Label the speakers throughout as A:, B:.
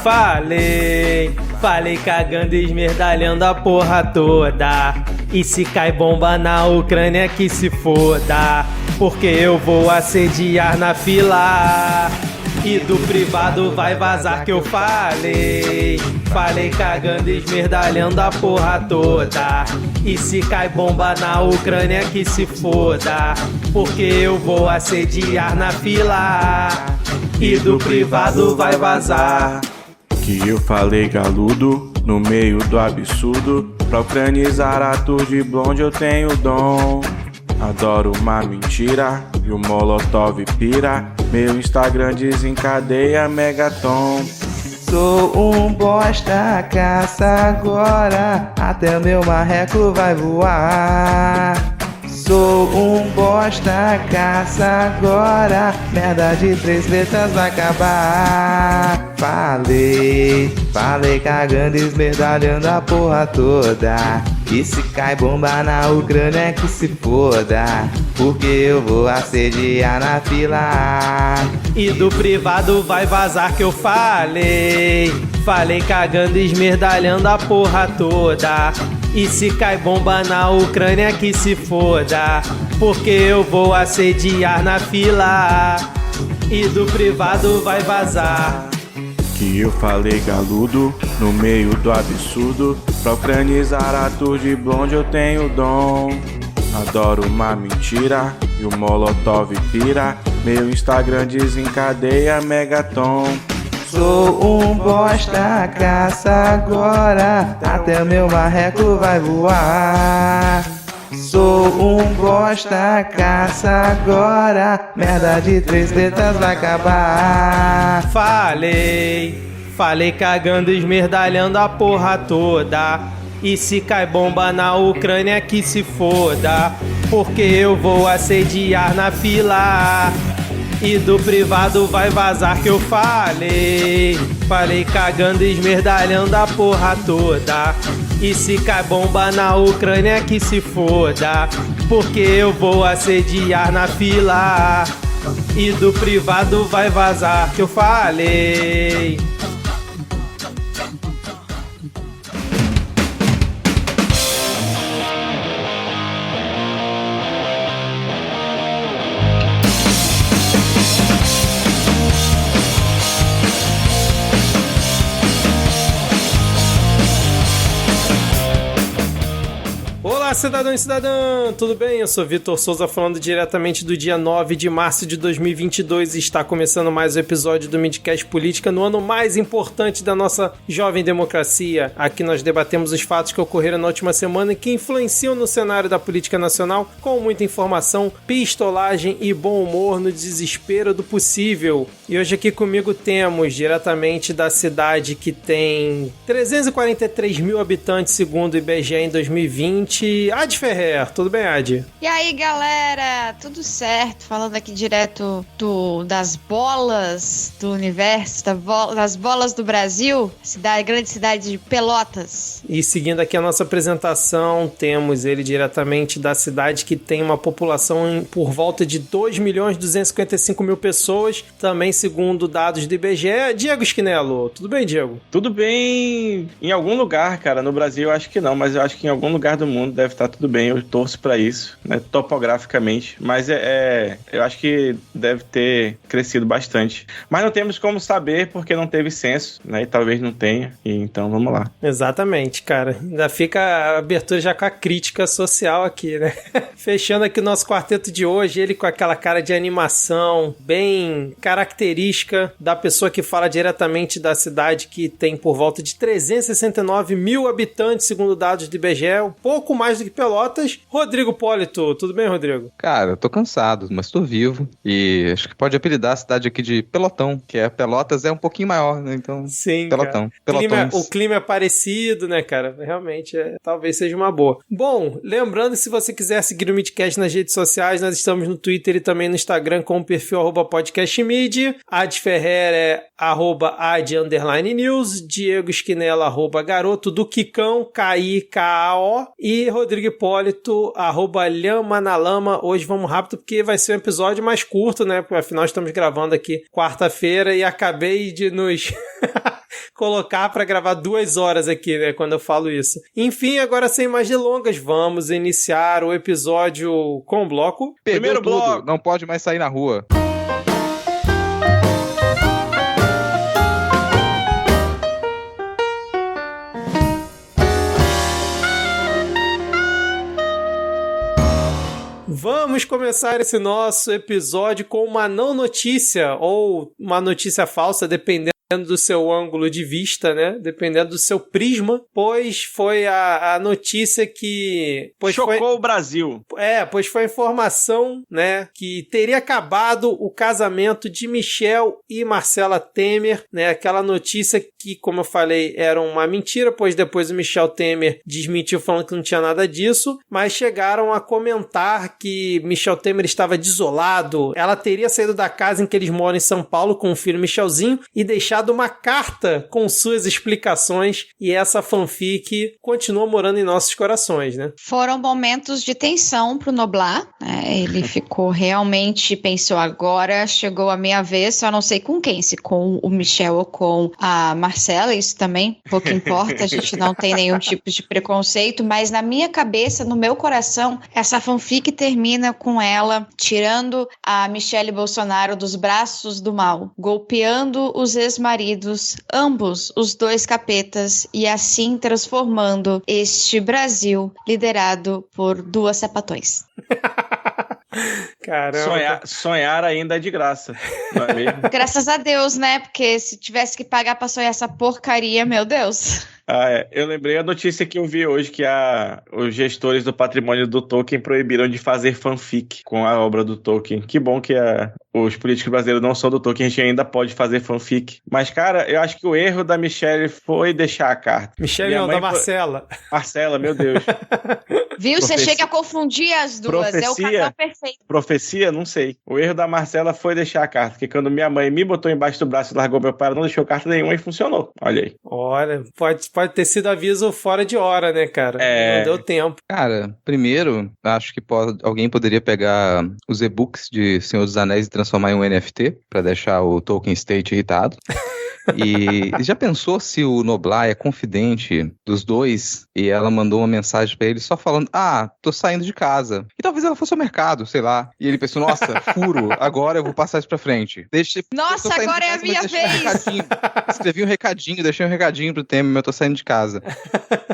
A: Falei cagando e esmerdalhando a porra toda. E se cai bomba na Ucrânia que se foda, porque eu vou assediar na fila. E do privado vai vazar que eu falei cagando e esmerdalhando a porra toda. E se cai bomba na Ucrânia que se foda, porque eu vou assediar na fila. E do privado vai vazar
B: que eu falei galudo no meio do absurdo. Pra ucranizar atos de blonde eu tenho dom. Adoro uma mentira e o molotov pira. Meu Instagram desencadeia megaton.
C: Sou um bosta, caça agora, até meu marreco vai voar. Sou um bosta, caça agora, merda de 3 letras vai acabar. Falei cagando e esmerdalhando a porra toda. E se cai bomba na Ucrânia que se foda, porque eu vou assediar na fila.
A: E do privado vai vazar que eu falei cagando e esmerdalhando a porra toda. E se cai bomba na Ucrânia que se foda, porque eu vou assediar na fila. E do privado vai vazar
B: que eu falei galudo no meio do absurdo. Pra ucranizar atos de blonde eu tenho dom. Adoro uma mentira e o molotov pira. Meu Instagram desencadeia megaton.
C: Sou um bosta, caça agora, até meu marreco vai voar. Sou um bosta, caça agora, merda de 3 letras vai acabar.
A: Falei cagando e esmerdalhando a porra toda. E se cai bomba na Ucrânia que se foda, porque eu vou assediar na fila. E do privado vai vazar que eu falei cagando e esmerdalhando a porra toda. E se cai bomba na Ucrânia que se foda, porque eu vou assediar na fila. E do privado vai vazar que eu falei. Olá, cidadão e cidadã, tudo bem? Eu sou Vitor Souza, falando diretamente do dia 9 de março de 2022 e está começando mais um episódio do Midcast Política no ano mais importante da nossa jovem democracia. Aqui nós debatemos os fatos que ocorreram na última semana e que influenciam no cenário da política nacional, com muita informação, pistolagem e bom humor no desespero do possível. E hoje aqui comigo temos, diretamente da cidade que tem 343 mil habitantes segundo o IBGE em 2020, Adi Ferrer. Tudo bem, Adi?
D: E aí, galera? Tudo certo? Falando aqui direto das bolas do universo, das bolas do Brasil, grande cidade de Pelotas.
A: E seguindo aqui a nossa apresentação, temos ele diretamente da cidade que tem uma população por volta de 2.255.000 pessoas, também segundo dados do IBGE, Diego Schinello. Tudo bem, Diego?
E: Tudo bem em algum lugar, cara. No Brasil eu acho que não, mas eu acho que em algum lugar do mundo deve estar tudo bem. Eu torço pra isso, né, topograficamente. Mas eu acho que deve ter crescido bastante. Mas não temos como saber porque não teve censo, né? E talvez não tenha. E então vamos lá.
A: Exatamente, cara. Ainda fica a abertura já com a crítica social aqui, né? Fechando aqui o nosso quarteto de hoje, ele com aquela cara de animação bem característica da pessoa que fala diretamente da cidade que tem por volta de 369 mil habitantes, segundo dados do IBGE, um pouco mais do que Pelotas. Rodrigo Polito, tudo bem, Rodrigo?
F: Cara, eu tô cansado, mas tô vivo. E acho que pode apelidar a cidade aqui de Pelotão, que é Pelotas é um pouquinho maior, né? Então,
A: sim,
F: Pelotão.
A: O clima é parecido, né, cara? Realmente, talvez seja uma boa. Bom, lembrando, se você quiser seguir o Midcast nas redes sociais, nós estamos no Twitter e também no Instagram com o perfil @podcastmid. Adi Ferrer é @ad_news. Diego Schinello, @garoto do Quicão, KIKAO. E Rodrigo Hipólito, @lhamanalama. Hoje vamos rápido porque vai ser um episódio mais curto, né? Porque afinal estamos gravando aqui quarta-feira e acabei de nos colocar pra gravar 2 horas aqui, né, quando eu falo isso. Enfim, agora sem mais delongas, vamos iniciar o episódio com o bloco.
F: Primeiro
E: Tudo,
F: bloco. Não pode mais sair na rua.
A: Vamos começar esse nosso episódio com uma não notícia ou uma notícia falsa, dependendo do seu ângulo de vista, né? Dependendo do seu prisma, pois foi a notícia que...
E: Chocou o Brasil.
A: Pois foi a informação, né, que teria acabado o casamento de Michel e Marcela Temer, né? Aquela notícia que, como eu falei, era uma mentira, pois depois o Michel Temer desmentiu falando que não tinha nada disso, mas chegaram a comentar que Michel Temer estava desolado, ela teria saído da casa em que eles moram em São Paulo com o filho Michelzinho e deixado uma carta com suas explicações, e essa fanfic continua morando em nossos corações, né?
D: Foram momentos de tensão pro Noblar, né? Ele ficou realmente, pensou, agora chegou a minha vez, só não sei com quem, se com o Michel ou com a Marcela, isso também pouco importa, a gente não tem nenhum tipo de preconceito, mas na minha cabeça, no meu coração, essa fanfic termina com ela tirando a Michelle Bolsonaro dos braços do mal, golpeando os ex-maridos, ambos os dois capetas, e assim transformando este Brasil liderado por duas sapatões.
A: Caramba.
E: Sonhar ainda é de graça, não é mesmo?
D: Graças a Deus, né? Porque se tivesse que pagar pra sonhar essa porcaria, meu Deus.
E: Eu lembrei a notícia que eu vi hoje, que os gestores do patrimônio do Tolkien proibiram de fazer fanfic com a obra do Tolkien. Que bom que os políticos brasileiros não são do Tolkien, a gente ainda pode fazer fanfic. Mas, cara, eu acho que o erro da Michelle foi deixar a carta.
A: Michelle não, da Marcela.
E: Marcela, meu Deus.
D: Viu? Você chega a confundir as duas. É o casal perfeito.
E: Profecia? Não sei. O erro da Marcela foi deixar a carta, porque quando minha mãe me botou embaixo do braço e largou meu pai, ela não deixou carta nenhuma e funcionou. Olha aí.
A: Olha, pode ter sido aviso fora de hora, né, cara? Não deu tempo.
F: Cara, primeiro, acho que alguém poderia pegar os e-books de Senhor dos Anéis e transformar em um NFT, pra deixar o Tolkien State irritado. E já pensou se o Noblar é confidente dos dois e ela mandou uma mensagem pra ele só falando, tô saindo de casa. E talvez ela fosse ao mercado, sei lá. E ele pensou, nossa, furo, agora eu vou passar isso pra frente.
D: Nossa, agora é a minha vez!
F: Escrevi um recadinho, deixei um recadinho pro Temer, mas eu tô saindo de casa.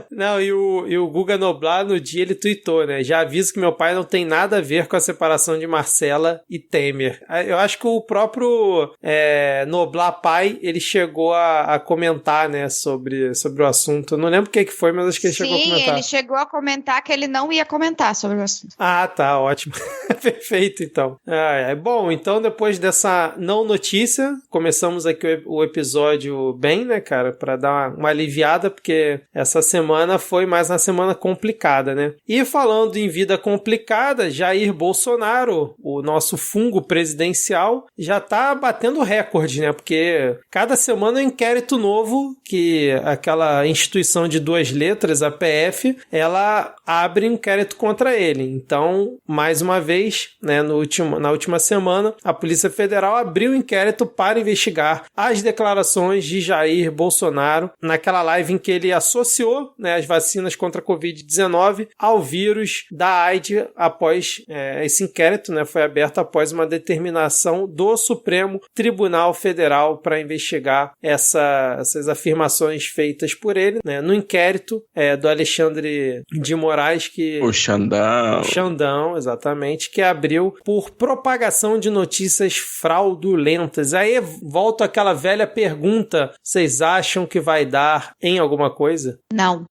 A: Não, e o Guga Noblar, no dia, ele tweetou, né? Já aviso que meu pai não tem nada a ver com a separação de Marcela e Temer. Eu acho que o próprio Noblar pai, ele chegou a comentar, né, sobre o assunto. Eu não lembro o que foi, mas acho que ele chegou a comentar.
D: Sim, ele chegou a comentar que ele não ia comentar sobre o assunto.
A: Ah, tá, ótimo. Perfeito, então. Bom, então depois dessa não notícia, começamos aqui o episódio bem, né, cara, pra dar uma aliviada, porque essa semana foi mais uma semana complicada, né? E falando em vida complicada, Jair Bolsonaro, o nosso fungo presidencial, já tá batendo recorde, né? Porque cada semana é um inquérito novo que aquela instituição de 2 letras, a PF, ela abre um inquérito contra ele. Então, mais uma vez, né, na última semana, a Polícia Federal abriu um inquérito para investigar as declarações de Jair Bolsonaro naquela live em que ele associou, né, as vacinas contra a Covid-19 ao vírus da AIDS após esse inquérito, né, foi aberto após uma determinação do Supremo Tribunal Federal para investigar essas afirmações feitas por ele, né, no inquérito do Alexandre de Moraes, que...
E: O Xandão.
A: O Xandão, exatamente, que abriu por propagação de notícias fraudulentas. Aí volta aquela velha pergunta, vocês acham que vai dar em alguma coisa?
D: Não.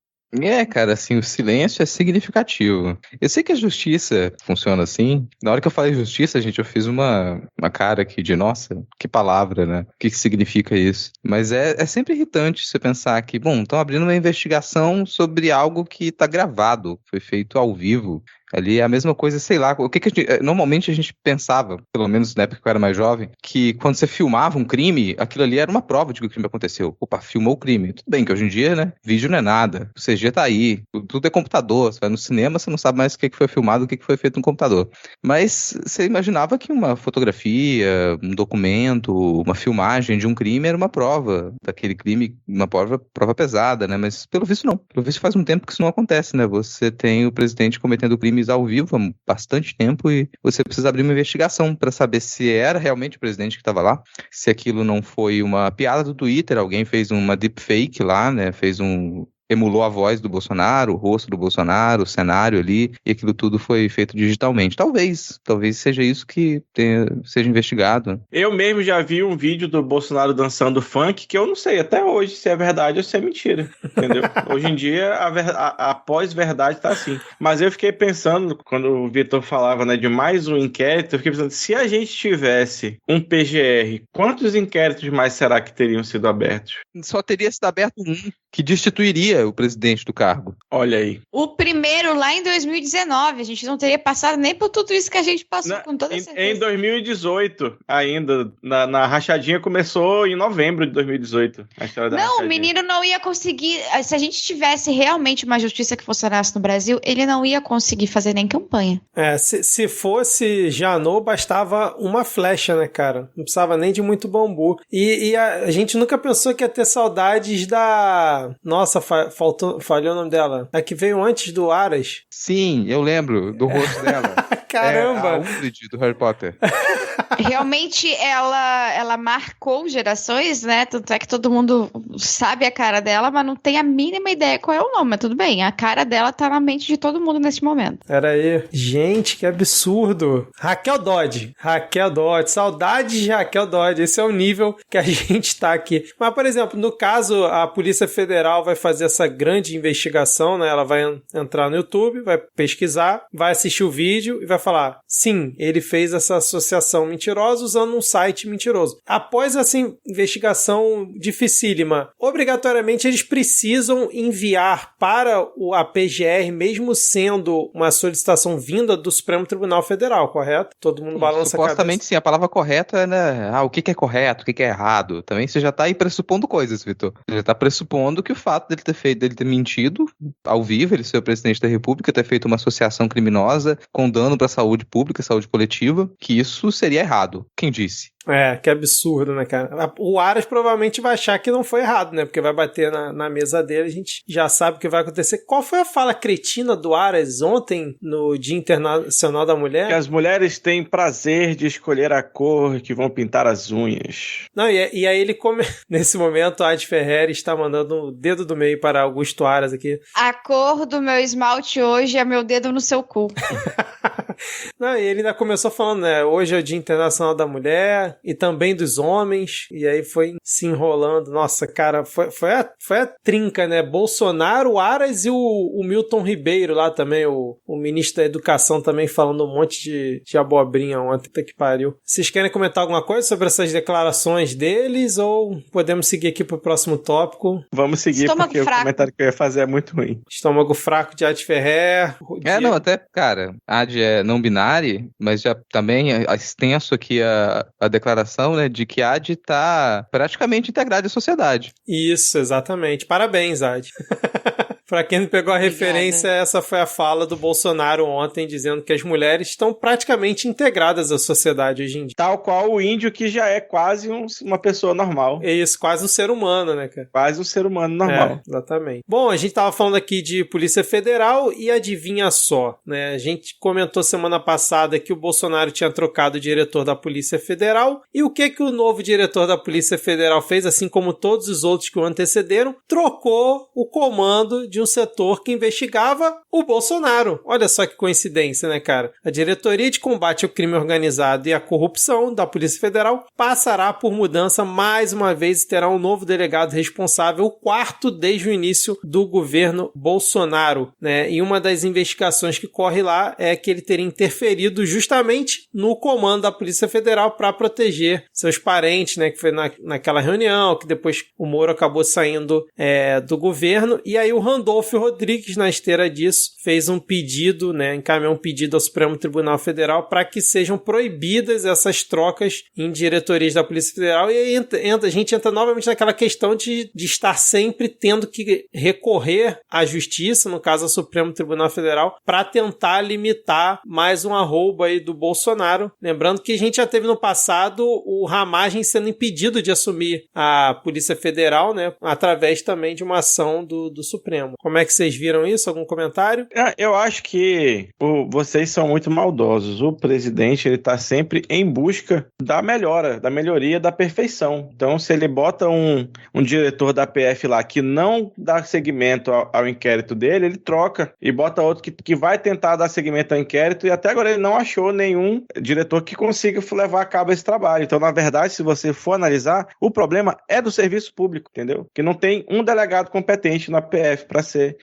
F: Cara, assim, o silêncio é significativo. Eu sei que a justiça funciona assim. Na hora que eu falei justiça, gente, eu fiz uma cara aqui de, nossa, que palavra, né? O que significa isso? Mas é sempre irritante você pensar que, bom, estão abrindo uma investigação sobre algo que tá gravado, foi feito ao vivo. Ali é a mesma coisa, sei lá, o que normalmente a gente pensava, pelo menos na época que eu era mais jovem, que quando você filmava um crime, aquilo ali era uma prova de que o crime aconteceu. Opa, filmou o crime. Tudo bem que hoje em dia, né, vídeo não é nada, o CG tá aí, tudo é computador, você vai no cinema, você não sabe mais o que foi filmado, o que foi feito no computador. Mas você imaginava que uma fotografia, um documento, uma filmagem de um crime era uma prova daquele crime, uma prova pesada, né? Mas pelo visto não. Pelo visto faz um tempo que isso não acontece, né? Você tem o presidente cometendo crimes ao vivo há bastante tempo e você precisa abrir uma investigação para saber se era realmente o presidente que estava lá, se aquilo não foi uma piada do Twitter, alguém fez uma deepfake lá, né? Emulou a voz do Bolsonaro, o rosto do Bolsonaro, o cenário ali, e aquilo tudo foi feito digitalmente. Talvez seja isso que seja investigado.
E: Eu mesmo já vi um vídeo do Bolsonaro dançando funk, que eu não sei até hoje se é verdade ou se é mentira, entendeu? Hoje em dia, a pós-verdade tá assim. Mas eu fiquei pensando, quando o Vitor falava, né, de mais um inquérito, eu fiquei pensando, se a gente tivesse um PGR, quantos inquéritos mais será que teriam sido abertos?
F: Só teria sido aberto um, que destituiria o presidente do cargo.
E: Olha aí.
D: O primeiro lá em 2019, a gente não teria passado nem por tudo isso que a gente passou, com toda certeza.
E: Em 2018 ainda, na rachadinha começou em novembro de 2018, a história da rachadinha.
D: O menino não ia conseguir, se a gente tivesse realmente uma justiça que funcionasse no Brasil, ele não ia conseguir fazer nem campanha.
A: Se fosse Janot, bastava uma flecha, né, cara? Não precisava nem de muito bambu. E a gente nunca pensou que ia ter saudades da... Nossa, falhou o nome dela. A que veio antes do Aras.
F: Sim, eu lembro do rosto dela.
A: Caramba!
F: É a Umbridge do Harry Potter.
D: Realmente, ela marcou gerações, né? Tanto é que todo mundo sabe a cara dela, mas não tem a mínima ideia qual é o nome. Mas tudo bem, a cara dela tá na mente de todo mundo nesse momento.
A: Pera aí. Gente, que absurdo. Raquel Dodge. Saudades de Raquel Dodge. Esse é o nível que a gente tá aqui. Mas, por exemplo, no caso, a Polícia Federal vai fazer essa grande investigação, né? Ela vai entrar no YouTube, vai pesquisar, vai assistir o vídeo e vai falar, sim, ele fez essa associação mentirosa usando um site mentiroso. Após essa investigação dificílima, obrigatoriamente eles precisam enviar para a PGR, mesmo sendo uma solicitação vinda do Supremo Tribunal Federal, correto? Todo mundo balança a cabeça.
F: Supostamente sim, a palavra correta é, né? O que é correto, o que é errado. Também você já tá aí pressupondo coisas, Vitor. Você já tá pressupondo que o fato dele ter mentido ao vivo, ele ser o presidente da República, ter feito uma associação criminosa com dano para a saúde pública, saúde coletiva, que isso seria errado. Quem disse?
A: Que absurdo, né, cara? O Aras provavelmente vai achar que não foi errado, né? Porque vai bater na mesa dele, a gente já sabe o que vai acontecer. Qual foi a fala cretina do Aras ontem, no Dia Internacional da Mulher?
E: Que as mulheres têm prazer de escolher a cor que vão pintar as unhas.
A: Não, e aí ele nesse momento, a Adi Ferreira está mandando o dedo do meio para Augusto Aras aqui.
D: A cor do meu esmalte hoje é meu dedo no seu cu.
A: Não, e ele ainda começou falando, né? Hoje é o Dia Internacional da Mulher e também dos homens. E aí foi se enrolando. Nossa, cara, foi a trinca, né? Bolsonaro, Aras e o Milton Ribeiro lá também, o ministro da Educação também falando um monte de abobrinha ontem. Puta que pariu. Vocês querem comentar alguma coisa sobre essas declarações deles ou podemos seguir aqui pro próximo tópico?
E: Vamos seguir,
D: Estômago
E: porque
D: fraco.
E: o comentário que eu ia fazer é muito ruim.
A: Estômago fraco de Adi Ferrer.
F: Não, até, cara, Adi é não binário, mas já também é extenso aqui a declaração, né, de que Adi tá praticamente integrada à sociedade.
A: Isso, exatamente. Parabéns, Adi. Pra quem não pegou a referência, essa foi a fala do Bolsonaro ontem, dizendo que as mulheres estão praticamente integradas à sociedade hoje em dia.
E: Tal qual o índio, que já é quase uma pessoa normal.
A: É isso, quase um ser humano, né, cara?
E: Quase um ser humano normal.
A: Exatamente. Bom, a gente tava falando aqui de Polícia Federal e adivinha só, né? A gente comentou semana passada que o Bolsonaro tinha trocado o diretor da Polícia Federal e o que o novo diretor da Polícia Federal fez, assim como todos os outros que o antecederam, trocou o comando de um setor que investigava o Bolsonaro. Olha só que coincidência, né, cara? A Diretoria de Combate ao Crime Organizado e à Corrupção da Polícia Federal passará por mudança mais uma vez e terá um novo delegado responsável, o quarto desde o início do governo Bolsonaro, né? E uma das investigações que corre lá é que ele teria interferido justamente no comando da Polícia Federal para proteger seus parentes, né? Que foi naquela reunião, que depois o Moro acabou saindo do governo. E aí o Randolph Randolph Rodrigues, na esteira disso, fez um pedido, né, encaminhou um pedido ao Supremo Tribunal Federal para que sejam proibidas essas trocas em diretorias da Polícia Federal, e aí a gente entra novamente naquela questão de estar sempre tendo que recorrer à Justiça, no caso ao Supremo Tribunal Federal, para tentar limitar mais um arroubo aí do Bolsonaro. Lembrando que a gente já teve no passado o Ramagem sendo impedido de assumir a Polícia Federal, né, através também de uma ação do Supremo. Como é que vocês viram isso? Algum comentário?
E: Eu acho que vocês são muito maldosos. O presidente, ele tá sempre em busca da melhoria, da perfeição. Então, se ele bota um diretor da PF lá que não dá seguimento ao inquérito dele, ele troca e bota outro que vai tentar dar seguimento ao inquérito, e até agora ele não achou nenhum diretor que consiga levar a cabo esse trabalho. Então, na verdade, se você for analisar, o problema é do serviço público, entendeu? Que não tem um delegado competente na PF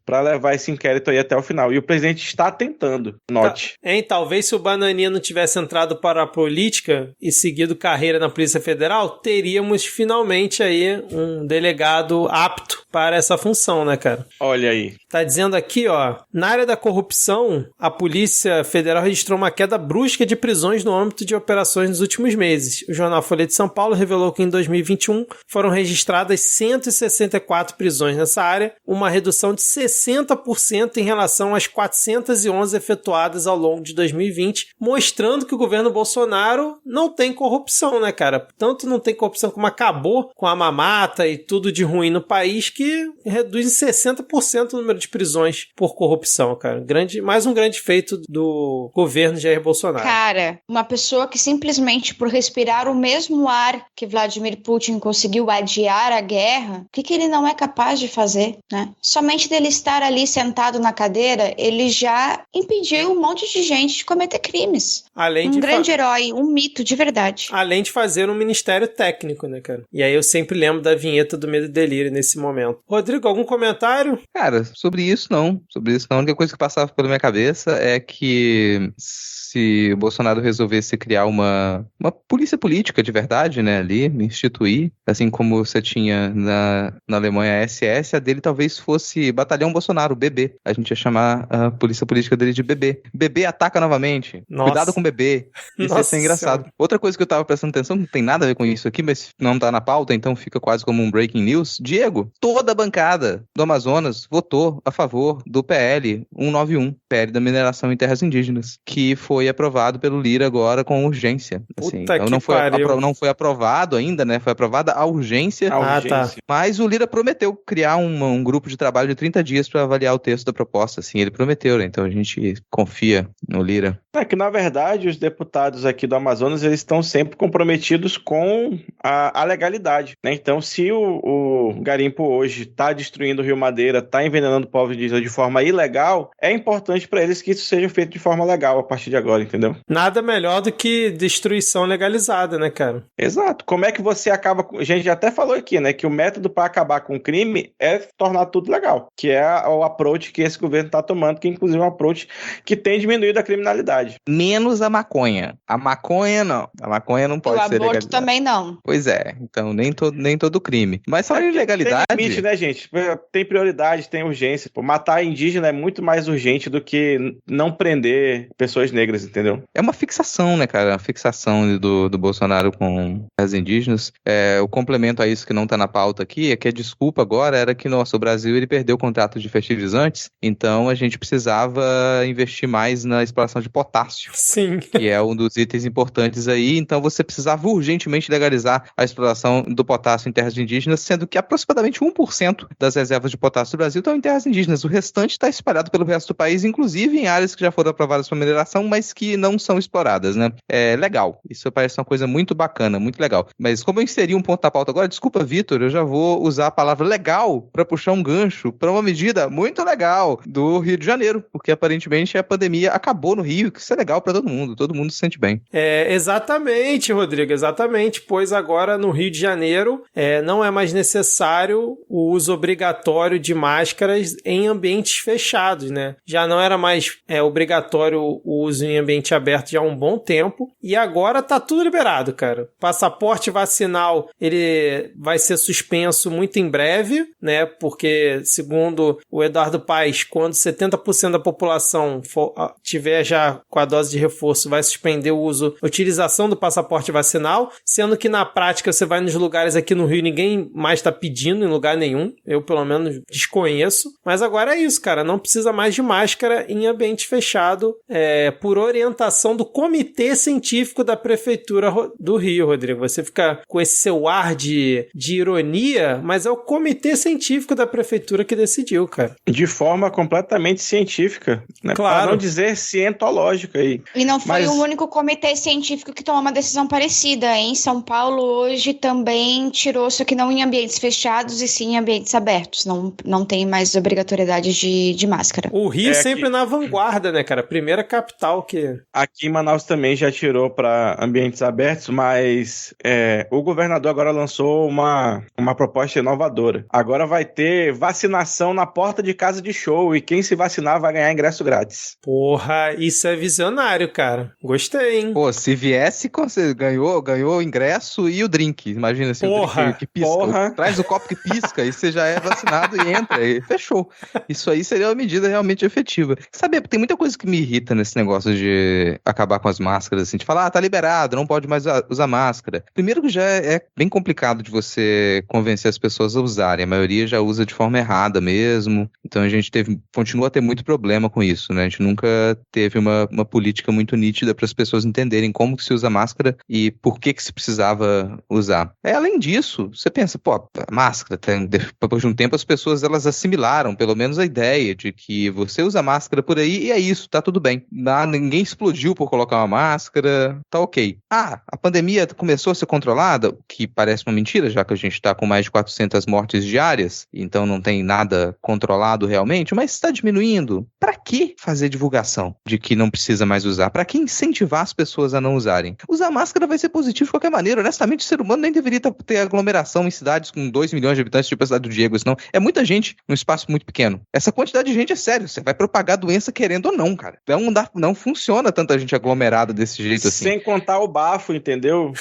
E: para levar esse inquérito aí até o final. E o presidente está tentando, note.
A: Talvez se o Bananinha não tivesse entrado para a política e seguido carreira na Polícia Federal, teríamos finalmente aí um delegado apto para essa função, né, cara?
E: Olha aí.
A: Tá dizendo aqui, ó, na área da corrupção, a Polícia Federal registrou uma queda brusca de prisões no âmbito de operações nos últimos meses. O jornal Folha de São Paulo revelou que em 2021 foram registradas 164 prisões nessa área, uma redução de 60% em relação às 411 efetuadas ao longo de 2020, mostrando que o governo Bolsonaro não tem corrupção, né, cara? Tanto não tem corrupção como acabou com a mamata e tudo de ruim no país, que reduz em 60% o número de prisões por corrupção, cara. Mais um grande feito do governo Jair Bolsonaro.
D: Cara, uma pessoa que simplesmente por respirar o mesmo ar que Vladimir Putin conseguiu adiar a guerra, o que ele não é capaz de fazer, né? Somente dele estar ali sentado na cadeira, ele já impediu um monte de gente de cometer crimes. Um grande herói, um mito de verdade.
A: Além de fazer um ministério técnico, né, cara? E aí eu sempre lembro da vinheta do Medo e Delírio nesse momento. Rodrigo, algum comentário?
F: Cara, sobre isso não. A única coisa que passava pela minha cabeça é que se o Bolsonaro resolvesse criar uma polícia política de verdade, né, ali, instituir, assim como você tinha na Alemanha a SS, a dele talvez fosse Batalhão Bolsonaro, BB. A gente ia chamar a polícia política dele de BB. BB ataca novamente. Nossa. Cuidado com BB. Isso ia ser engraçado. Senhora. Outra coisa que eu tava prestando atenção, não tem nada a ver com isso aqui, mas não tá na pauta, então fica quase como um breaking news. Diego, toda a bancada do Amazonas votou a favor do PL 191, PL da mineração em terras indígenas, que foi aprovado pelo Lira agora com urgência. Assim.
A: Puta
F: então
A: que
F: não foi aprovado ainda, né? Foi aprovada a urgência.
A: Tá.
F: Mas o Lira prometeu criar um grupo de trabalho de 30 dias para avaliar o texto da proposta. Assim, ele prometeu, né? Então a gente confia no Lira.
E: É que, na verdade, os deputados aqui do Amazonas, eles estão sempre comprometidos com a legalidade, né? Então, se o garimpo hoje está destruindo o Rio Madeira, está envenenando o povo indígena de forma ilegal, é importante para eles que isso seja feito de forma legal a partir de agora, entendeu?
A: Nada melhor do que destruição legalizada, né, cara?
E: Exato. Como é que você acaba com... A gente já até falou aqui, né, que o método para acabar com o crime é tornar tudo legal, que é o approach que esse governo está tomando, que inclusive é um approach que tem diminuído a criminalidade.
F: Menos a maconha. A maconha não. A maconha não pode ser legalizada.
D: O aborto também não.
F: Pois é. Então, nem todo crime. Mas falando de legalidade...
E: Tem limite, né, gente? Tem prioridade, tem urgência. Pô, matar indígena é muito mais urgente do que não prender pessoas negras, entendeu?
F: É uma fixação, né, cara? A fixação do Bolsonaro com as indígenas. O complemento a isso que não tá na pauta aqui é que a desculpa agora era que, o Brasil ele perdeu o contrato de fertilizantes, então a gente precisava investir mais na exploração de potássio.
A: Sim.
F: Que é um dos itens importantes aí, então você precisava urgentemente legalizar a exploração do potássio em terras indígenas, sendo que aproximadamente 1% das reservas de potássio do Brasil estão em terras indígenas. O restante está espalhado pelo resto do país, inclusive em áreas que já foram aprovadas para mineração, mas que não são exploradas, né? É legal. Isso parece uma coisa muito bacana, muito legal. Mas como eu inseri um ponto na pauta agora, desculpa, Vitor, eu já vou usar a palavra legal para puxar um gancho para uma medida muito legal do Rio de Janeiro, porque aparentemente a pandemia acabou no Rio, que isso é legal para todo mundo se sente bem.
A: Exatamente, Rodrigo, exatamente, pois agora no Rio de Janeiro não é mais necessário o uso obrigatório de máscaras em ambientes fechados, né? Já não é era mais obrigatório o uso em ambiente aberto já há um bom tempo, e agora tá tudo liberado, cara. Passaporte vacinal, ele vai ser suspenso muito em breve, né, porque segundo o Eduardo Paes, quando 70% da população tiver já com a dose de reforço, vai suspender a utilização do passaporte vacinal, sendo que na prática você vai nos lugares aqui no Rio, ninguém mais tá pedindo em lugar nenhum, eu pelo menos desconheço, mas agora é isso, cara, não precisa mais de máscara em ambiente fechado, por orientação do Comitê Científico da Prefeitura do Rio, Rodrigo. Você fica com esse seu ar de ironia, mas é o Comitê Científico da Prefeitura que decidiu, cara.
E: De forma completamente científica, né?
A: Claro.
E: Para não dizer cientológica aí.
D: E não foi o único comitê científico que tomou uma decisão parecida. Em São Paulo, hoje, também tirou, só que não em ambientes fechados e sim em ambientes abertos. Não tem mais obrigatoriedade de máscara.
A: O Rio sempre na vanguarda, né, cara? Primeira capital que...
E: Aqui em Manaus também já tirou para ambientes abertos, mas o governador agora lançou uma proposta inovadora. Agora vai ter vacinação na porta de casa de show e quem se vacinar vai ganhar ingresso grátis.
A: Porra, isso é visionário, cara. Gostei, hein?
F: Pô, se viesse, você ganhou o ingresso e o drink. Imagina assim, o drink que pisca.
E: Porra.
F: Traz o copo que pisca e você já é vacinado e entra e fechou. Isso aí seria uma medida realmente efetiva. Sabe, tem muita coisa que me irrita nesse negócio de acabar com as máscaras, assim, de falar, tá liberado, não pode mais usar máscara. Primeiro que já é bem complicado de você convencer as pessoas a usarem. A maioria já usa de forma errada mesmo. Então a gente continua a ter muito problema com isso, né? A gente nunca teve uma política muito nítida para as pessoas entenderem como que se usa máscara e por que se precisava usar. Além disso, você pensa, pô, a máscara, depois de um tempo as pessoas elas assimilaram pelo menos a ideia de que você usa máscara por aí e é isso, tá tudo bem. Ninguém explodiu por colocar uma máscara, tá ok. A pandemia começou a ser controlada, o que parece uma mentira, já que a gente tá com mais de 400 mortes diárias, então não tem nada controlado realmente, mas está diminuindo. Pra que fazer divulgação de que não precisa mais usar? Pra que incentivar as pessoas a não usarem? Usar máscara vai ser positivo de qualquer maneira. Honestamente, o ser humano nem deveria ter aglomeração em cidades com 2 milhões de habitantes, tipo a cidade do Diego, senão é muita gente num espaço muito pequeno. Essa quantidade de gente é sério, você vai propagar a doença querendo ou não, cara. Não funciona tanta gente aglomerada desse jeito assim.
E: Sem contar o bafo, entendeu?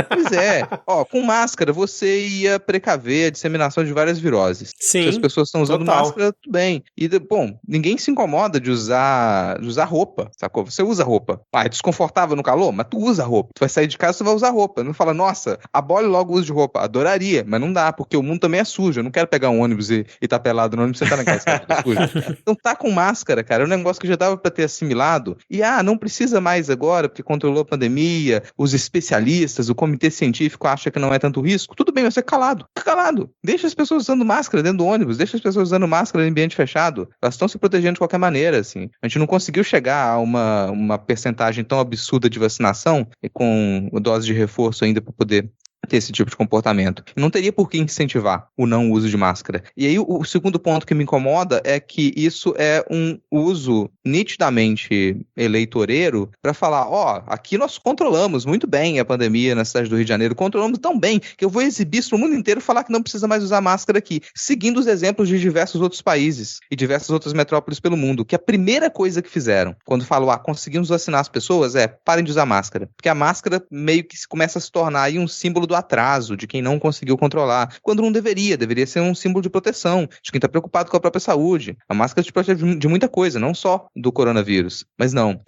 F: Pois é. Com máscara você ia precaver a disseminação de várias viroses.
A: Sim,
F: se as pessoas estão usando máscara, tudo bem. E, bom, ninguém se incomoda de usar roupa, sacou? Você usa roupa. É desconfortável no calor, mas tu usa roupa. Tu vai sair de casa, tu vai usar roupa. Não fala, nossa, abole logo o uso de roupa. Adoraria, mas não dá, porque o mundo também é sujo. Eu não quero pegar um ônibus e tá pelado no ônibus e sentar na casa tá sujo. Então tá com máscara, cara, é um negócio que já dava pra ter assimilado. E, não precisa mais agora, porque controlou a pandemia, os especialistas, o comitê científico acha que não é tanto risco. Tudo bem, você calado. Calado. Deixa as pessoas usando máscara dentro do ônibus, deixa as pessoas usando máscara em ambiente fechado. Elas estão se protegendo de qualquer maneira, assim. A gente não conseguiu chegar a uma percentagem tão absurda de vacinação e com dose de reforço ainda para poder ter esse tipo de comportamento. Não teria por que incentivar o não uso de máscara. E aí o segundo ponto que me incomoda é que isso é um uso nitidamente eleitoreiro para falar, aqui nós controlamos muito bem a pandemia na cidade do Rio de Janeiro, controlamos tão bem que eu vou exibir isso no mundo inteiro, falar que não precisa mais usar máscara aqui, seguindo os exemplos de diversos outros países e diversas outras metrópoles pelo mundo, que a primeira coisa que fizeram, quando falam, conseguimos vacinar as pessoas, parem de usar máscara, porque a máscara meio que começa a se tornar aí um símbolo do atraso de quem não conseguiu controlar, quando não deveria ser um símbolo de proteção, de quem está preocupado com a própria saúde. A máscara te protege de muita coisa, não só do coronavírus. Mas não,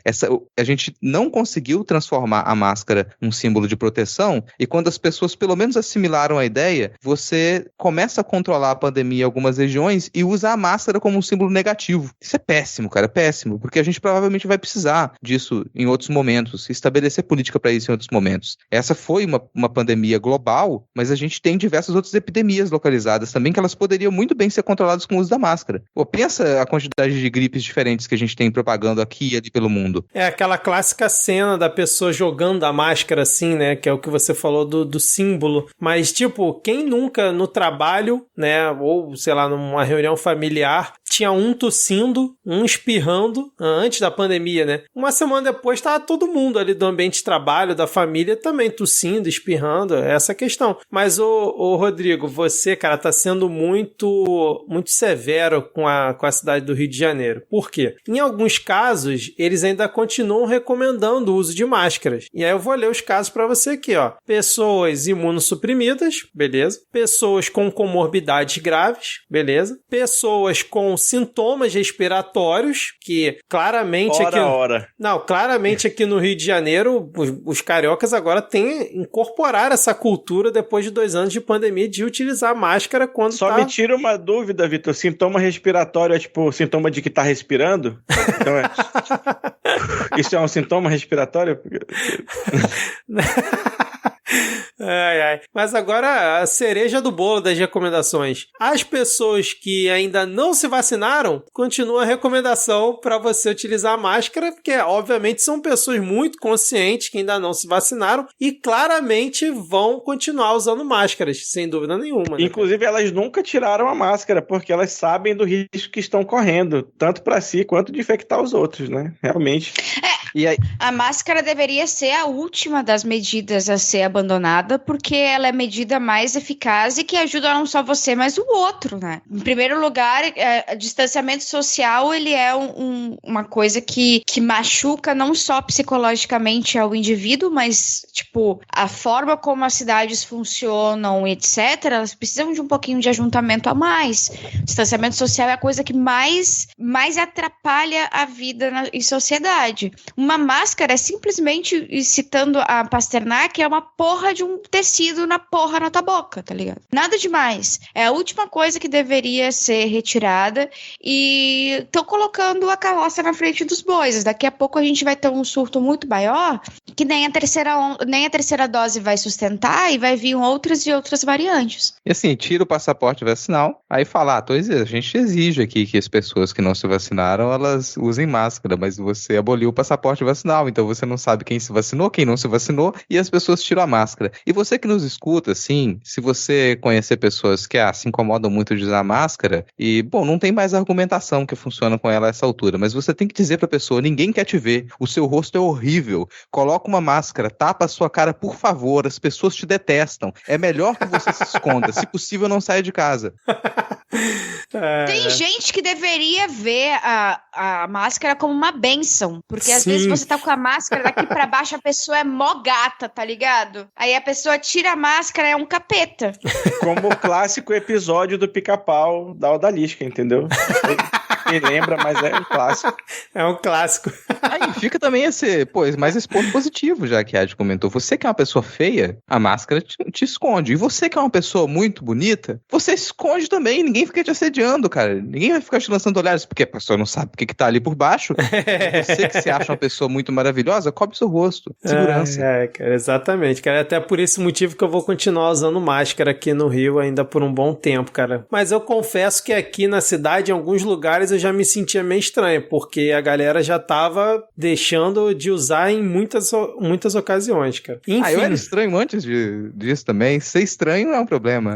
F: a gente não conseguiu transformar a máscara num símbolo de proteção, e quando as pessoas pelo menos assimilaram a ideia, você começa a controlar a pandemia em algumas regiões e usa a máscara como um símbolo negativo. Isso é péssimo, cara, é péssimo, porque a gente provavelmente vai precisar disso em outros momentos, estabelecer política para isso em outros momentos. Essa foi uma pandemia global, mas a gente tem diversas outras epidemias localizadas também, que elas poderiam muito bem ser controladas com o uso da máscara. Pensa a quantidade de gripes diferentes que a gente tem propagando aqui e ali pelo mundo.
A: É aquela clássica cena da pessoa jogando a máscara assim, né, que é o que você falou do símbolo, mas tipo, quem nunca no trabalho, né, ou sei lá, numa reunião familiar, tinha um tossindo, um espirrando, antes da pandemia, né? Uma semana depois tava todo mundo ali do ambiente de trabalho, da família, também tossindo, espirrando, essa é a questão. Mas, ô Rodrigo, você, cara, tá sendo muito severo com a cidade do Rio de Janeiro. Por quê? Em alguns casos, eles ainda continuam recomendando o uso de máscaras. E aí eu vou ler os casos pra você aqui, ó. Pessoas imunossuprimidas, beleza. Pessoas com comorbidades graves, beleza. Pessoas com sintomas respiratórios, que claramente claramente aqui no Rio de Janeiro, os cariocas agora incorporaram essa cultura depois de 2 anos de pandemia de utilizar máscara quando
E: Só me tira uma dúvida, Vitor. Sintoma respiratório é tipo sintoma de que tá respirando? Então isso é um sintoma respiratório?
A: Mas agora a cereja do bolo das recomendações. As pessoas que ainda não se vacinaram, continua a recomendação para você utilizar a máscara, porque obviamente são pessoas muito conscientes que ainda não se vacinaram e claramente vão continuar usando máscaras, sem dúvida nenhuma. Né?
E: Inclusive elas nunca tiraram a máscara, porque elas sabem do risco que estão correndo, tanto para si quanto de infectar os outros, né? Realmente.
F: E aí...
D: A máscara deveria ser a última das medidas a ser abandonada, porque ela é a medida mais eficaz e que ajuda não só você, mas o outro, né? Em primeiro lugar, o distanciamento social, ele é uma coisa que machuca não só psicologicamente ao indivíduo, mas, tipo, a forma como as cidades funcionam, etc., elas precisam de um pouquinho de ajuntamento a mais. O distanciamento social é a coisa que mais atrapalha a vida em sociedade. Uma máscara é simplesmente, citando a Pasternak, é uma porra de um tecido na tua boca, tá ligado? Nada demais. É a última coisa que deveria ser retirada e estão colocando a carroça na frente dos bois. Daqui a pouco a gente vai ter um surto muito maior que nem a terceira dose vai sustentar e vai vir outras e outras variantes.
F: E assim, tira o passaporte vacinal, aí fala, a gente exige aqui que as pessoas que não se vacinaram, elas usem máscara, mas você aboliu o passaporte vacinal, então você não sabe quem se vacinou, quem não se vacinou, e as pessoas tiram a máscara. E você que nos escuta, assim, se você conhecer pessoas que se incomodam muito de usar máscara, e, bom, não tem mais argumentação que funciona com ela a essa altura, mas você tem que dizer pra pessoa, ninguém quer te ver, o seu rosto é horrível, coloca uma máscara, tapa a sua cara, por favor, as pessoas te detestam, é melhor que você se esconda, se possível não saia de casa.
D: Tem gente que deveria ver a máscara como uma bênção, porque às vezes você tá com a máscara daqui pra baixo, a pessoa é mó gata, tá ligado? Aí a pessoa tira a máscara, é um capeta.
E: Como o clássico episódio do Pica-Pau da Odalisca, entendeu? Me lembra, mas é um clássico.
A: É um clássico.
F: Aí fica também mais esse ponto positivo, já que a Adi comentou. Você que é uma pessoa feia, a máscara te esconde. E você que é uma pessoa muito bonita, você esconde também. Ninguém fica te assediando, cara. Ninguém vai ficar te lançando olhares, porque a pessoa não sabe o que tá ali por baixo. Você que se acha uma pessoa muito maravilhosa, cobre seu rosto. Segurança.
A: Cara, exatamente, cara. Até por esse motivo que eu vou continuar usando máscara aqui no Rio ainda por um bom tempo, cara. Mas eu confesso que aqui na cidade, em alguns lugares, eu já me sentia meio estranho, porque a galera já tava deixando de usar em muitas ocasiões, cara. Enfim.
F: Eu era estranho antes disso também. Ser estranho não é um problema.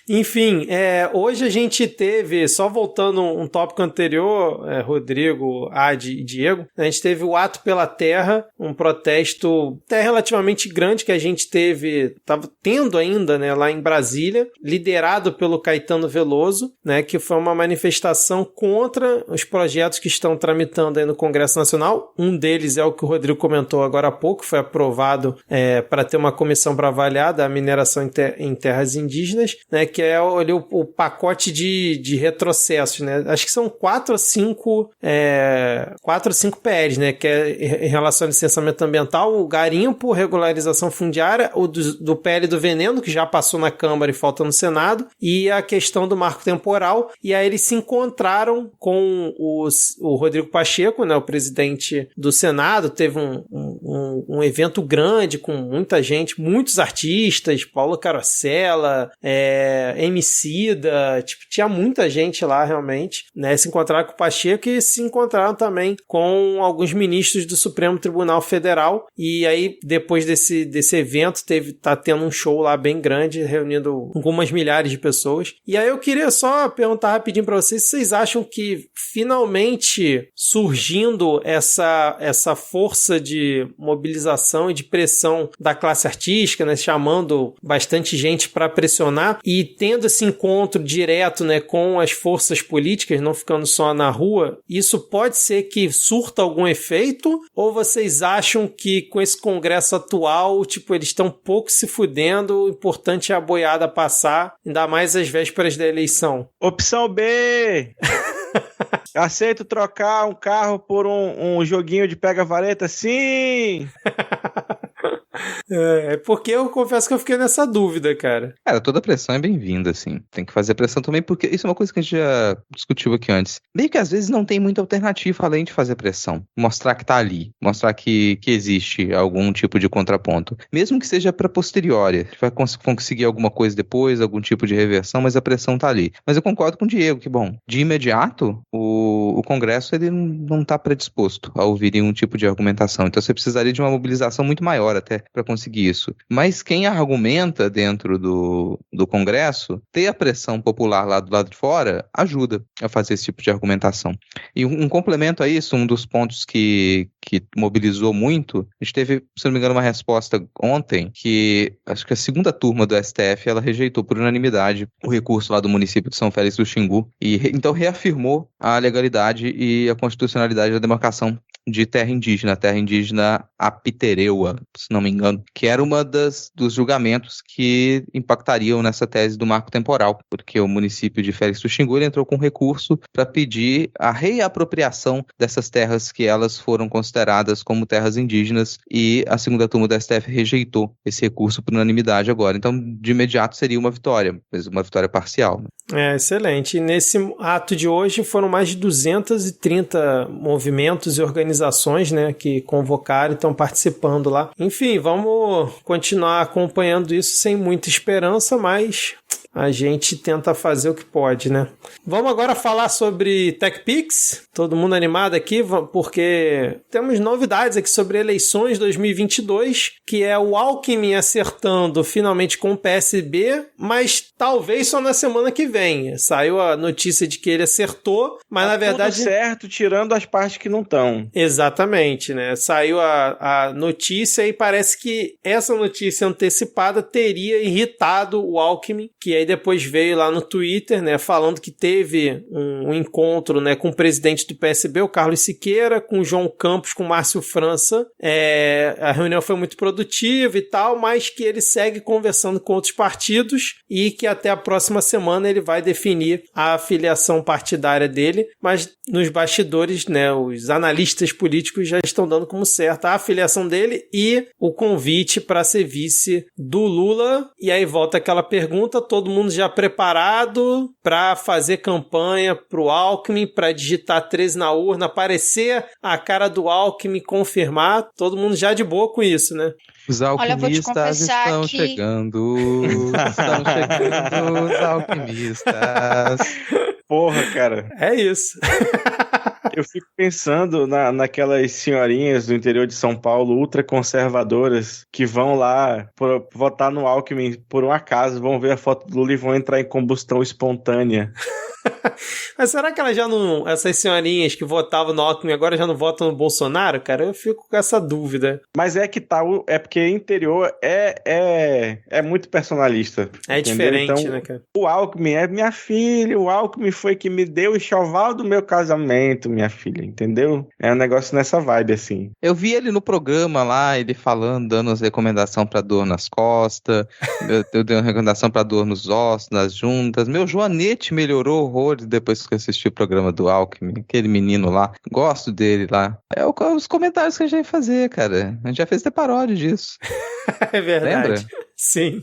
A: Enfim, hoje a gente teve, só voltando um tópico anterior, Rodrigo, Adi e Diego, a gente teve o Ato pela Terra, um protesto até relativamente grande que a gente estava tendo ainda, né, lá em Brasília, liderado pelo Caetano Veloso, né, que foi uma manifestação contra os projetos que estão tramitando aí no Congresso Nacional. Um deles é o que o Rodrigo comentou agora há pouco, foi aprovado para ter uma comissão para avaliar da mineração em terras indígenas, né, que é o pacote de retrocessos, né? Acho que são 4 ou 5 PLs, né? Que é em relação ao licenciamento ambiental, o garimpo, regularização fundiária, o do PL do veneno, que já passou na Câmara e falta no Senado, e a questão do marco temporal. E aí eles se encontraram com o Rodrigo Pacheco, né? O presidente do Senado, teve um evento grande com muita gente, muitos artistas, Paulo Carosella, Emicida, tipo, tinha muita gente lá realmente, né? Se encontraram com o Pacheco e se encontraram também com alguns ministros do Supremo Tribunal Federal. E aí, depois desse evento, tá tendo um show lá bem grande, reunindo algumas milhares de pessoas. E aí eu queria só perguntar rapidinho pra vocês se vocês acham que finalmente surgindo essa força de mobilização e de pressão da classe artística, né, chamando bastante gente para pressionar e tendo esse encontro direto, né, com as forças políticas, não ficando só na rua, isso pode ser que surta algum efeito? Ou vocês acham que com esse congresso atual, tipo, eles estão pouco se fudendo, o importante é a boiada passar, ainda mais às vésperas da eleição?
E: Opção B! Aceito trocar um carro por um joguinho de pega-vareta? Sim!
A: É porque eu confesso que eu fiquei nessa dúvida, cara.
F: Cara, toda pressão é bem-vinda, assim. Tem que fazer pressão também, porque isso é uma coisa que a gente já discutiu aqui antes. Meio que às vezes não tem muita alternativa além de fazer pressão. Mostrar que tá ali. Mostrar que existe algum tipo de contraponto. Mesmo que seja pra posteriori. A gente vai conseguir alguma coisa depois, algum tipo de reversão, mas a pressão tá ali. Mas eu concordo com o Diego, que bom, de imediato, o Congresso ele não tá predisposto a ouvir nenhum tipo de argumentação. Então você precisaria de uma mobilização muito maior até pra conseguir isso. Mas quem argumenta dentro do Congresso, ter a pressão popular lá do lado de fora, ajuda a fazer esse tipo de argumentação. E um complemento a isso, um dos pontos que mobilizou muito, a gente teve, se não me engano, uma resposta ontem, que acho que a segunda turma do STF, ela rejeitou por unanimidade o recurso lá do município de São Félix do Xingu, e então reafirmou a legalidade e a constitucionalidade da demarcação de terra indígena Apitereua, se não me engano, que era uma dos julgamentos que impactariam nessa tese do marco temporal, porque o município de Félix do Xingu entrou com recurso para pedir a reapropriação dessas terras que elas foram consideradas como terras indígenas, e a segunda turma do STF rejeitou esse recurso por unanimidade agora. Então, de imediato seria uma vitória, mas uma vitória parcial, né?
A: Excelente. E nesse ato de hoje foram mais de 230 movimentos e organizações, né, que convocaram e estão participando lá. Enfim, vamos continuar acompanhando isso sem muita esperança, mas a gente tenta fazer o que pode, né? Vamos agora falar sobre TechPix. Todo mundo animado aqui, porque temos novidades aqui sobre eleições 2022, que é o Alckmin acertando finalmente com o PSB, mas talvez só na semana que vem. Saiu a notícia de que ele acertou, mas na verdade...
E: Tudo certo, tirando as partes que não estão.
A: Exatamente, né? Saiu a notícia e parece que essa notícia antecipada teria irritado o Alckmin, que aí depois veio lá no Twitter, né, falando que teve um encontro, né, com o presidente do PSB, o Carlos Siqueira, com o João Campos, com o Márcio França. A reunião foi muito produtiva e tal, mas que ele segue conversando com outros partidos e que até a próxima semana ele vai definir a afiliação partidária dele, mas nos bastidores, né, os analistas políticos já estão dando como certa a afiliação dele e o convite para ser vice do Lula. E aí volta aquela pergunta, todo mundo já preparado para fazer campanha pro Alckmin, para digitar 13 na urna, aparecer a cara do Alckmin, confirmar, todo mundo já de boa com isso, né?
F: Os alquimistas estão chegando, os alquimistas.
E: Porra, cara.
A: É isso.
E: Eu fico pensando naquelas senhorinhas do interior de São Paulo, ultraconservadoras, que vão lá votar no Alckmin por um acaso, vão ver a foto do Lula e vão entrar em combustão espontânea.
A: Mas será que elas já não... Essas senhorinhas que votavam no Alckmin agora já não votam no Bolsonaro, cara? Eu fico com essa dúvida.
E: Mas é que tá... É porque interior é muito personalista.
A: É entendeu? Diferente,
E: então,
A: né, cara?
E: O Alckmin é minha filha, o Alckmin foi que me deu o enxoval do meu casamento, minha filha, entendeu? É um negócio nessa vibe, assim.
F: Eu vi ele no programa lá, ele falando, dando as recomendações pra dor nas costas, eu dei uma recomendação pra dor nos ossos, nas juntas. Meu joanete melhorou horrores depois que eu assisti o programa do Alckmin, aquele menino lá. Gosto dele lá. É os comentários que a gente vai fazer, cara. A gente já fez até paródia disso.
A: É verdade.
F: Lembra?
A: Sim.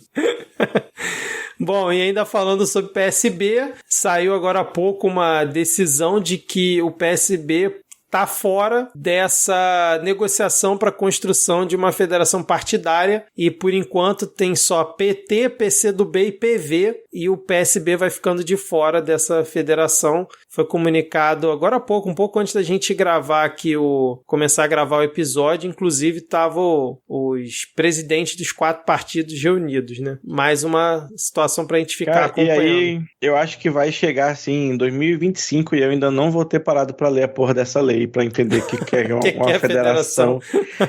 A: Bom, e ainda falando sobre PSB, saiu agora há pouco uma decisão de que o PSB está fora dessa negociação para a construção de uma federação partidária e, por enquanto, tem só PT, PCdoB e PV e o PSB vai ficando de fora dessa federação. Foi comunicado agora há pouco, um pouco antes da gente gravar aqui, começar a gravar o episódio, inclusive estavam os presidentes dos 4 partidos reunidos, né? Mais uma situação pra gente ficar acompanhando.
E: E aí, eu acho que vai chegar assim em 2025 e eu ainda não vou ter parado pra ler a porra dessa lei, pra entender o que é uma federação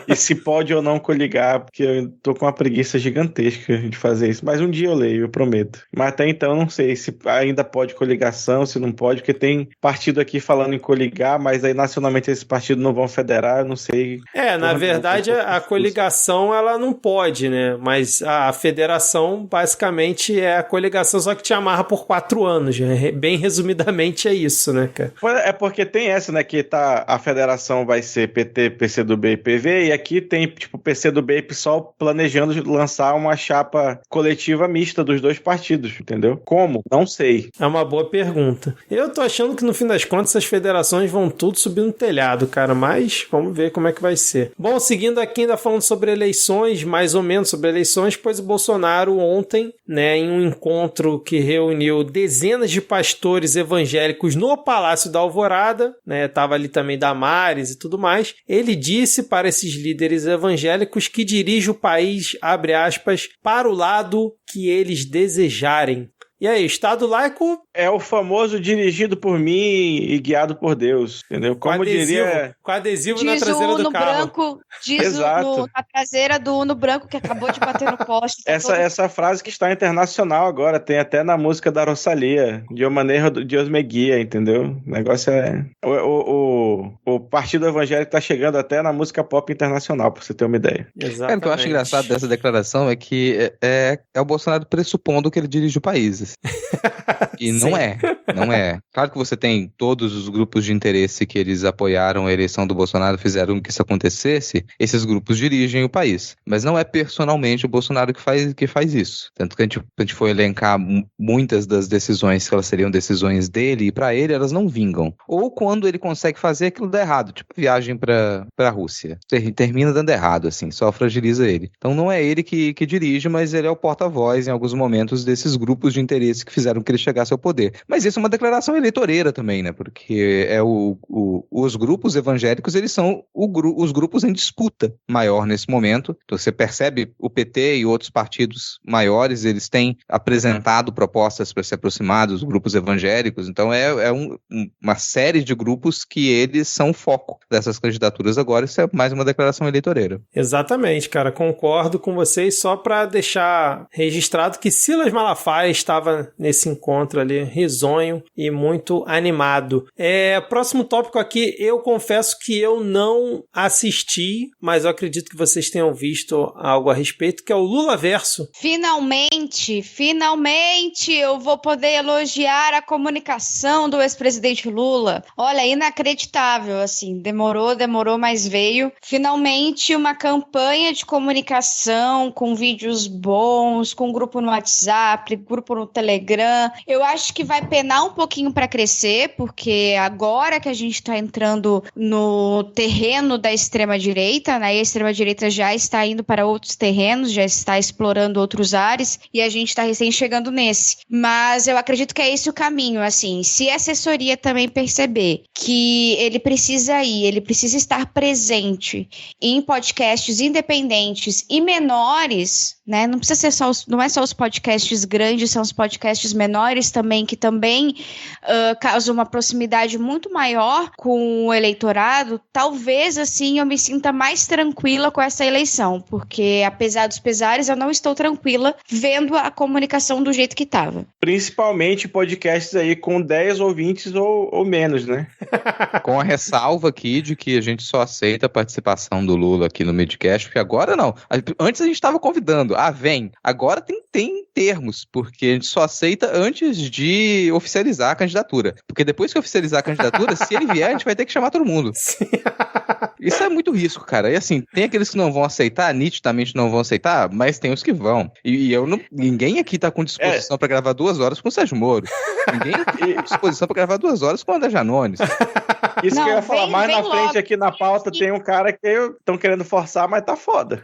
E: e se pode ou não coligar, porque eu tô com uma preguiça gigantesca de fazer isso. Mas um dia eu leio, eu prometo. Mas até então eu não sei se ainda pode coligação, se não pode, porque tem partido aqui falando em coligar, mas aí nacionalmente esses partidos não vão federar, eu não sei.
A: Na verdade a coligação ela não pode, né? Mas a federação basicamente é a coligação, só que te amarra por 4 anos, né? Bem resumidamente é isso, né, cara?
E: É porque tem essa, né, que a federação vai ser PT, PCdoB e PV, e aqui tem, tipo, PCdoB e PSOL planejando lançar uma chapa coletiva mista dos 2 partidos, entendeu? Como? Não sei.
A: É uma boa pergunta. Eu tô achando que no fim das contas essas federações vão tudo subir no telhado, cara, mas vamos ver como é que vai ser. Bom, seguindo aqui ainda falando sobre eleições, mais ou menos sobre eleições, pois o Bolsonaro ontem, né, em um encontro que reuniu dezenas de pastores evangélicos no Palácio da Alvorada, né, tava ali também Damares e tudo mais, ele disse para esses líderes evangélicos que dirige o país, abre aspas, para o lado que eles desejarem. E aí, Estado laico...
E: É o famoso dirigido por mim e guiado por Deus, entendeu? Como diria...
A: Com adesivo na traseira do carro.
D: Branco, diz na traseira do Uno branco que acabou de bater no poste.
E: Essa frase que está internacional agora, tem até na música da Rosalía, de uma maneira Deus me guia, entendeu? O negócio é... O partido evangélico está chegando até na música pop internacional, pra você ter uma ideia.
F: Exatamente. O que eu acho engraçado dessa declaração é que é o Bolsonaro pressupondo que ele dirige o país. E não é. Claro que você tem todos os grupos de interesse que eles apoiaram a eleição do Bolsonaro, fizeram que isso acontecesse, esses grupos dirigem o país. Mas não é personalmente o Bolsonaro que faz isso. Tanto que a gente foi elencar muitas das decisões que elas seriam decisões dele, e pra ele elas não vingam. Ou quando ele consegue fazer aquilo dá errado, tipo viagem pra Rússia. Termina dando errado, assim, só fragiliza ele. Então não é ele que dirige, mas ele é o porta-voz em alguns momentos desses grupos de interesse que fizeram que ele chegasse ao poder. Mas isso é uma declaração eleitoreira também, né? Porque os grupos evangélicos, eles são os grupos em disputa maior nesse momento. Então você percebe o PT e outros partidos maiores, eles têm apresentado propostas para se aproximar dos grupos evangélicos. Então uma série de grupos que eles são o foco dessas candidaturas agora. Isso é mais uma declaração eleitoreira.
A: Exatamente, cara. Concordo com vocês. Só para deixar registrado que Silas Malafaia estava nesse encontro ali, risonho e muito animado. Próximo tópico aqui, eu confesso que eu não assisti, mas eu acredito que vocês tenham visto algo a respeito, que é o Lulaverso.
D: Finalmente eu vou poder elogiar a comunicação do ex-presidente Lula. Olha, inacreditável, assim, demorou, mas veio. Finalmente uma campanha de comunicação com vídeos bons, com grupo no WhatsApp, grupo no Telegram. Eu acho que vai penar um pouquinho para crescer, porque agora que a gente está entrando no terreno da extrema-direita, né? E a extrema-direita já está indo para outros terrenos, já está explorando outros ares, e a gente está recém chegando nesse. Mas eu acredito que é esse o caminho, assim. Se a assessoria também perceber que ele precisa estar presente em podcasts independentes e menores, né? Não precisa ser não é só os podcasts grandes, são os podcasts menores também, que também causam uma proximidade muito maior com o eleitorado. Talvez, assim, eu me sinta mais tranquila com essa eleição, porque, apesar dos pesares, eu não estou tranquila vendo a comunicação do jeito que estava.
E: Principalmente podcasts aí com 10 ouvintes ou menos, né?
F: Com a ressalva aqui de que a gente só aceita a participação do Lula aqui no Midcast, porque agora não. Antes a gente estava convidando, vem. Agora tem termos, porque a gente só aceita antes de oficializar a candidatura. Porque depois que oficializar a candidatura, se ele vier, a gente vai ter que chamar todo mundo. Isso é muito risco, cara. E assim, tem aqueles que não vão aceitar, nitidamente não vão aceitar, mas tem os que vão. E eu não. Ninguém aqui tá com disposição pra gravar 2 horas com o Sérgio Moro. Ninguém aqui tá com disposição pra gravar 2 horas com o André Janones.
E: Isso
D: Não,
E: que eu ia falar, mais na
D: logo.
E: frente aqui na pauta tem um cara que estão querendo forçar, mas tá foda.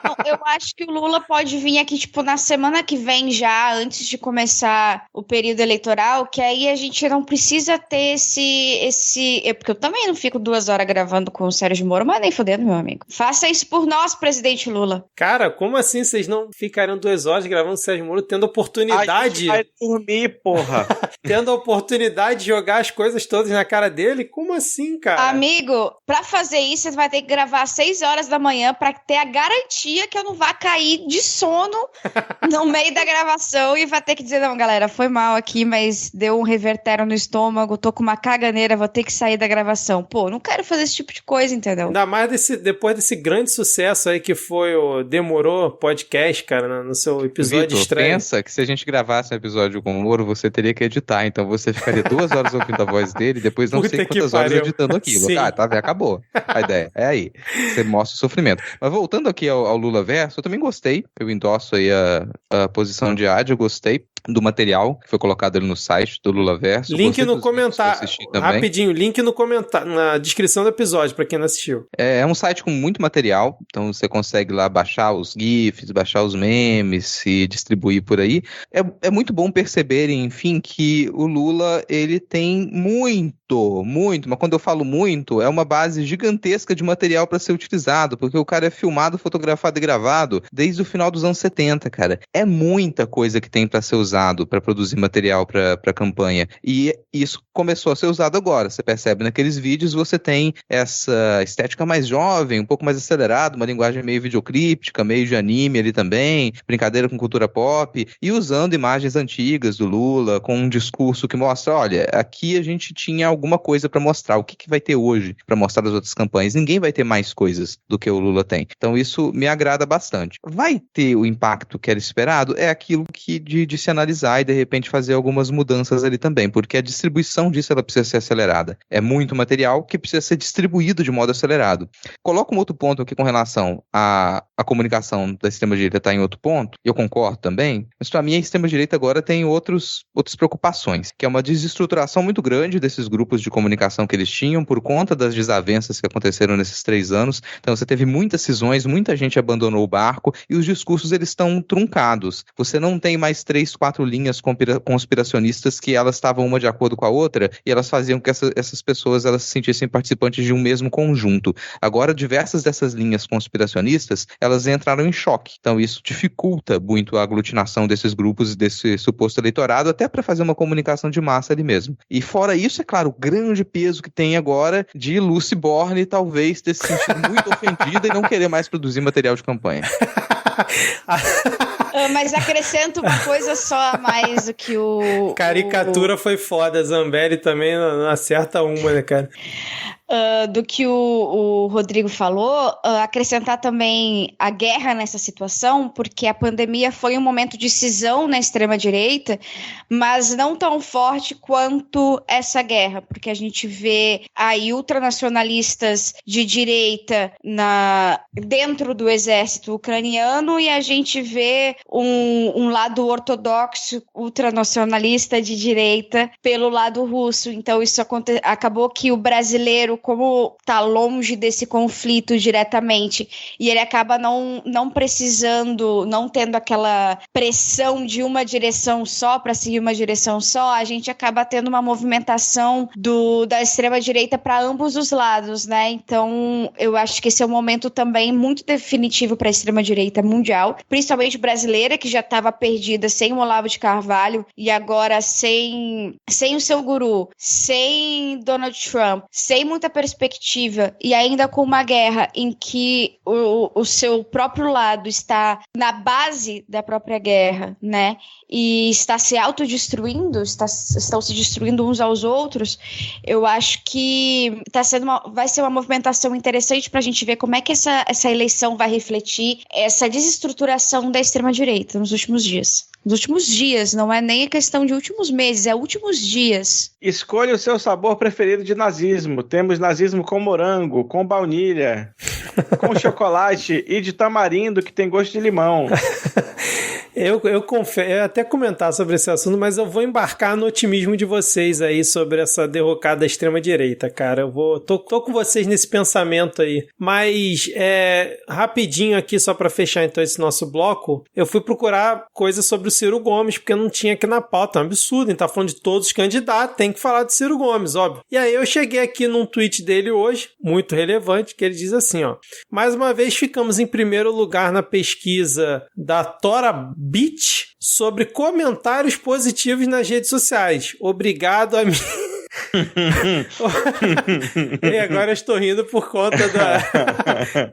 D: Não, eu acho que o Lula pode vir aqui, tipo, na semana que vem já, antes de começar o período eleitoral, que aí a gente não precisa ter porque eu também não fico 2 horas gravando com o Sérgio Moro, mas nem fodendo, meu amigo. Faça isso por nós, presidente Lula.
A: Cara, como assim vocês não ficariam 2 horas gravando o Sérgio Moro tendo
E: A
A: oportunidade?
E: gente vai dormir, porra.
A: Tendo a oportunidade de jogar as coisas todas na cara dele? Como assim, cara?
D: Amigo, pra fazer isso, você vai ter que gravar às 6 horas da manhã pra ter a garantia que eu não vá cair de sono no meio da gravação e vai ter que dizer, não, galera, foi mal aqui, mas deu um revertério no estômago, tô com uma caganeira, vou ter que sair da gravação. Pô, não quero fazer esse tipo de coisa, entendeu?
A: Ainda mais depois desse grande sucesso aí que foi o Demorou Podcast, cara, no seu episódio de
F: Vitor,
A: estreia.
F: pensa que se a gente gravasse um episódio com o Moro, você teria que editar. Então você ficaria 2 horas ouvindo a voz dele e depois não
A: Puta
F: sei
A: que
F: quantas horas
A: pariu.
F: editando aquilo.
A: Sim.
F: Ah, tá, acabou. A ideia é aí. Você mostra o sofrimento. Mas voltando aqui ao Lula Verso, eu também gostei. Eu endosso aí a posição de Adi, eu gostei do material que foi colocado ali no site do Lula Verso.
A: Link
F: Gostei
A: no
F: dos vídeos que eu
A: comentário.
F: assisti também.
A: Rapidinho, link no comentário, na descrição do episódio, pra quem não assistiu.
F: É um site com muito material, então você consegue lá baixar os GIFs, baixar os memes e distribuir por aí. É muito bom perceber, enfim, que o Lula, ele tem muito, mas quando eu falo muito, é uma base gigantesca de material para ser utilizado, porque o cara é filmado, fotografado e gravado desde o final dos anos 70, cara. É muita coisa que tem para ser usado, para produzir material para campanha. E isso começou a ser usado agora. Você percebe naqueles vídeos, você tem essa estética mais jovem, um pouco mais acelerada, uma linguagem meio videoclíptica, meio de anime ali também, brincadeira com cultura pop, e usando imagens antigas do Lula, com um discurso que mostra, olha, aqui a gente tinha alguma coisa para mostrar, o que vai ter hoje para mostrar das outras campanhas? Ninguém vai ter mais coisas do que o Lula tem. Então isso me agrada bastante. Vai ter o impacto que era esperado? É aquilo que de se analisar e de repente fazer algumas mudanças ali também, porque a distribuição disso ela precisa ser acelerada. É muito material que precisa ser distribuído de modo acelerado. Coloco um outro ponto aqui com relação à comunicação da extrema-direita está em outro ponto, e eu concordo também, mas para mim a extrema-direita agora tem outras preocupações, que é uma desestruturação muito grande desses grupos de comunicação que eles tinham por conta das desavenças que aconteceram nesses 3 anos. Então você teve muitas cisões, muita gente abandonou o barco e os discursos eles estão truncados. Você não tem mais 3, 4 linhas conspiracionistas que elas estavam uma de acordo com a outra e elas faziam que essas pessoas elas se sentissem participantes de um mesmo conjunto. Agora, diversas dessas linhas conspiracionistas, elas entraram em choque. Então, isso dificulta muito a aglutinação desses grupos e desse suposto eleitorado, até para fazer uma comunicação de massa ali mesmo. E fora isso, é claro, o grande peso que tem agora de Lucy Borne talvez ter se sentido muito ofendida e não querer mais produzir material de campanha.
D: Mas acrescento uma coisa só a mais do que o...
A: Caricatura foi foda, Zambelli também não acerta uma, né, cara?
D: Do que o Rodrigo falou, acrescentar também a guerra nessa situação, porque a pandemia foi um momento de cisão na extrema-direita, mas não tão forte quanto essa guerra, porque a gente vê aí ultranacionalistas de direita dentro do exército ucraniano e a gente vê um lado ortodoxo ultranacionalista de direita pelo lado russo. Então isso acabou que o brasileiro, como está longe desse conflito diretamente, e ele acaba não precisando, não tendo aquela pressão de uma direção só, para seguir uma direção só, a gente acaba tendo uma movimentação da extrema-direita para ambos os lados, né? Então, eu acho que esse é um momento também muito definitivo para a extrema-direita mundial, principalmente brasileira, que já estava perdida sem o Olavo de Carvalho, e agora sem o seu guru, sem Donald Trump, sem muita perspectiva e ainda com uma guerra em que o seu próprio lado está na base da própria guerra, né? E está se autodestruindo, estão se destruindo uns aos outros. Eu acho que vai ser uma movimentação interessante para a gente ver como é que essa eleição vai refletir essa desestruturação da extrema-direita nos últimos dias. Nos últimos dias, não é nem a questão de últimos meses, é últimos dias.
E: Escolha o seu sabor preferido de nazismo. Temos temos nazismo com morango, com baunilha, com chocolate e de tamarindo que tem gosto de limão.
A: Eu confesso, eu ia até comentar sobre esse assunto, mas eu vou embarcar no otimismo de vocês aí sobre essa derrocada da extrema-direita, cara. Tô com vocês nesse pensamento aí. Mas, rapidinho aqui, só pra fechar então esse nosso bloco, eu fui procurar coisas sobre o Ciro Gomes, porque não tinha aqui na pauta. É um absurdo, a gente tá falando de todos os candidatos, tem que falar de Ciro Gomes, óbvio. E aí eu cheguei aqui num tweet dele hoje, muito relevante, que ele diz assim, ó: mais uma vez ficamos em primeiro lugar na pesquisa da Tora Beach sobre comentários positivos nas redes sociais. Obrigado a mim. E agora eu estou rindo por conta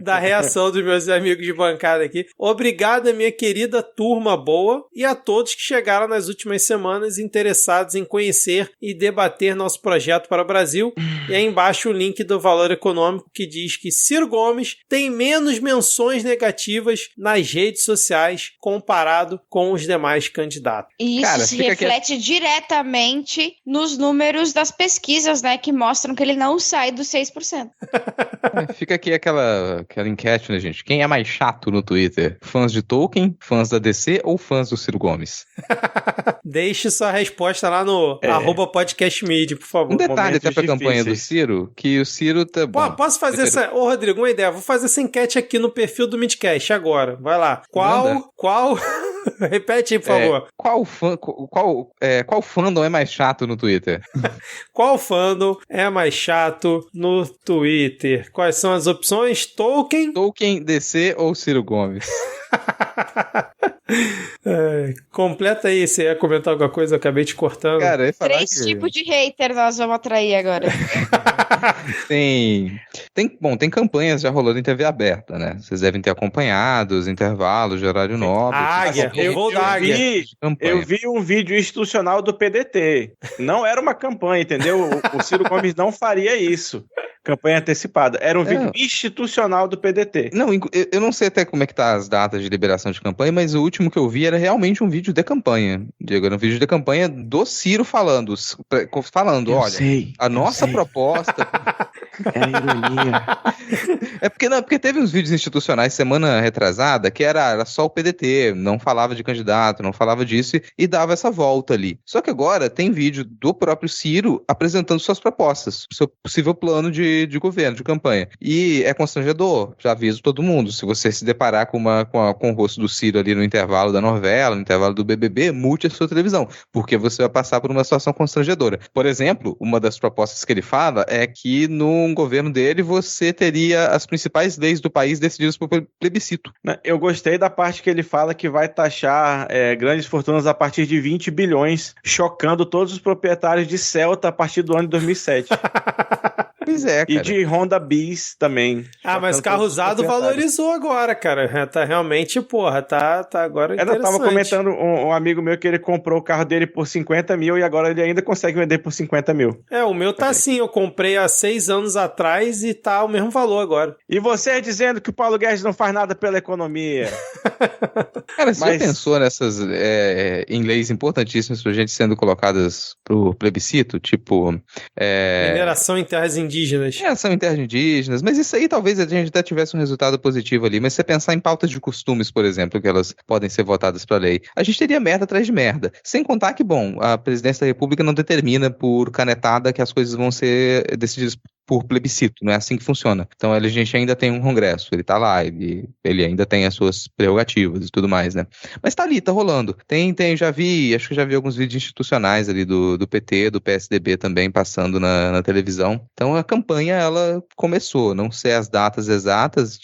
A: da reação dos meus amigos de bancada aqui. Obrigado a minha querida turma boa e a todos que chegaram nas últimas semanas interessados em conhecer e debater nosso projeto para o Brasil. E aí embaixo o link do Valor Econômico que diz que Ciro Gomes tem menos menções negativas nas redes sociais comparado com os demais candidatos.
D: E isso se reflete diretamente nos números das pesquisas, né, que mostram que ele não sai dos 6%.
F: Fica aqui aquela enquete, né, gente? Quem é mais chato no Twitter? Fãs de Tolkien, fãs da DC ou fãs do Ciro Gomes?
A: Deixe sua resposta lá no @podcastmid, por favor.
F: Um detalhe até pra
E: difíceis.
F: campanha do Ciro, que o Ciro tá bom.
A: Posso fazer essa... Ô, Rodrigo, uma ideia. Vou fazer essa enquete aqui no perfil do Midcast agora. Vai lá. Qual... Repete aí, por favor.
F: Qual fandom é mais chato no Twitter?
A: Qual fandom é mais chato no Twitter? Quais são as opções? Tolkien,
F: DC ou Ciro Gomes?
A: completa aí, você ia comentar alguma coisa, eu acabei te cortando.
F: Cara, eu ia falar
D: 3 tipos de hater nós vamos atrair agora.
F: Tem campanhas já rolando em TV aberta, né? Vocês devem ter acompanhado os intervalos de horário nobre.
A: Águia, eu vou da Águia.
E: Eu vi um vídeo institucional do PDT. Não era uma campanha, entendeu? O Ciro Gomes não faria isso. Campanha antecipada. Era um vídeo institucional do PDT.
F: Não, eu não sei até como é que tá as datas de liberação de campanha, mas o último que eu vi era realmente um vídeo de campanha. Diego, era um vídeo de campanha do Ciro falando, olha, a nossa proposta...
B: É ironia.
F: Porque teve uns vídeos institucionais semana retrasada que era só o PDT, não falava de candidato, não falava disso e dava essa volta ali. Só que agora tem vídeo do próprio Ciro apresentando suas propostas, seu possível plano de governo, de campanha. E é constrangedor, já aviso todo mundo, se você se deparar com o rosto do Ciro ali no intervalo da novela, no intervalo do BBB, mute a sua televisão, porque você vai passar por uma situação constrangedora. Por exemplo, uma das propostas que ele fala é que no governo dele, você teria as principais leis do país decididas por plebiscito.
E: Eu gostei da parte que ele fala que vai taxar grandes fortunas a partir de 20 bilhões, chocando todos os proprietários de Celta a partir do ano de 202007.
F: Pois é, cara.
E: E de Honda Bis também.
A: Mas carro usado valorizou agora, cara. Tá realmente, tá agora interessante.
E: Eu tava comentando um amigo meu que ele comprou o carro dele por 50 mil e agora ele ainda consegue vender por 50 mil.
A: O meu tá assim, eu comprei há 6 anos atrás e tá o mesmo valor agora.
E: E você dizendo que o Paulo Guedes não faz nada pela economia.
F: Cara, você já pensou nessas em leis importantíssimas pra gente sendo colocadas pro plebiscito? Tipo...
A: mineração em terras indígenas.
F: São em terras indígenas, mas isso aí talvez a gente até tivesse um resultado positivo ali, mas se você pensar em pautas de costumes, por exemplo, que elas podem ser votadas pra lei, a gente teria merda atrás de merda. Sem contar que, a presidência da República não determina por canetada que as coisas vão ser decididas por plebiscito, não é assim que funciona. Então a gente ainda tem um congresso, ele tá lá, ele ainda tem as suas prerrogativas e tudo mais, né? Mas tá ali, tá rolando. Acho que já vi alguns vídeos institucionais ali do PT, do PSDB também passando na televisão. Então a campanha, ela começou, não sei as datas exatas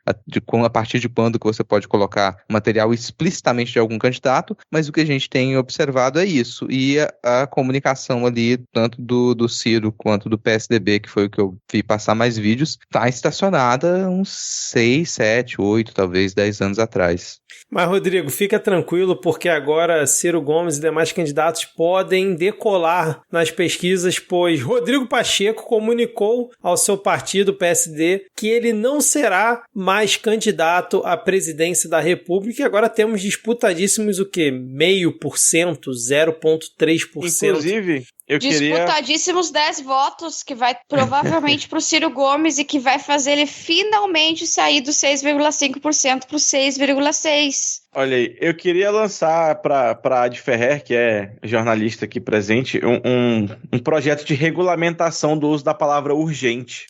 F: a partir de quando que você pode colocar material explicitamente de algum candidato, mas o que a gente tem observado é isso. E a comunicação ali, tanto do Ciro quanto do PSDB, que foi o que eu vi passar mais vídeos, tá estacionada uns 6, 7, 8, talvez 10 anos atrás.
A: Mas, Rodrigo, fica tranquilo, porque agora Ciro Gomes e demais candidatos podem decolar nas pesquisas, pois Rodrigo Pacheco comunicou ao seu partido, PSD, que ele não será mais candidato à presidência da República, e agora temos disputadíssimos o quê? 0,5%, 0,3%.
E: Inclusive,
D: Disputadíssimos 10 votos, que vai provavelmente pro Ciro Gomes e que vai fazer ele finalmente sair do 6,5% pro 6,6%.
E: Olha aí, eu queria lançar para a Adi Ferrer, que é jornalista aqui presente, um projeto de regulamentação do uso da palavra urgente.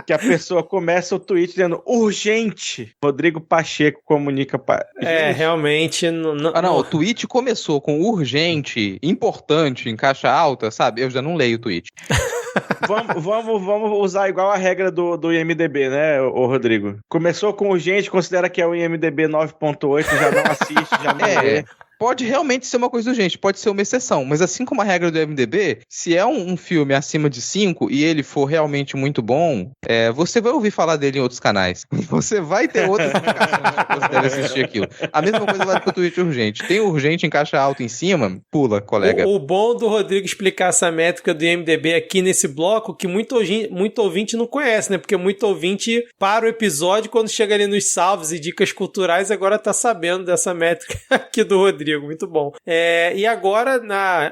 E: Que a pessoa começa o tweet dizendo urgente. Rodrigo Pacheco comunica.
A: Realmente.
F: Não, o tweet começou com urgente, importante, em caixa alta, sabe? Eu já não leio o tweet.
E: Vamos usar igual a regra do IMDB, né, ô Rodrigo? Começou com urgente, considera que é o IMDB 9.8, já não assiste, já não lê.
F: Pode realmente ser uma coisa urgente, pode ser uma exceção, mas assim como a regra do IMDb, se é um filme acima de 5 e ele for realmente muito bom, você vai ouvir falar dele em outros canais. Você vai ter outras indicações de que você deve assistir aquilo. A mesma coisa vale pro tweet urgente. Tem urgente em caixa alta em cima, pula, colega.
A: O bom do Rodrigo explicar essa métrica do IMDb aqui nesse bloco, que muito ouvinte não conhece, né? Porque muito ouvinte para o episódio, quando chega ali nos salves e dicas culturais, agora tá sabendo dessa métrica aqui do Rodrigo. Muito bom. E agora,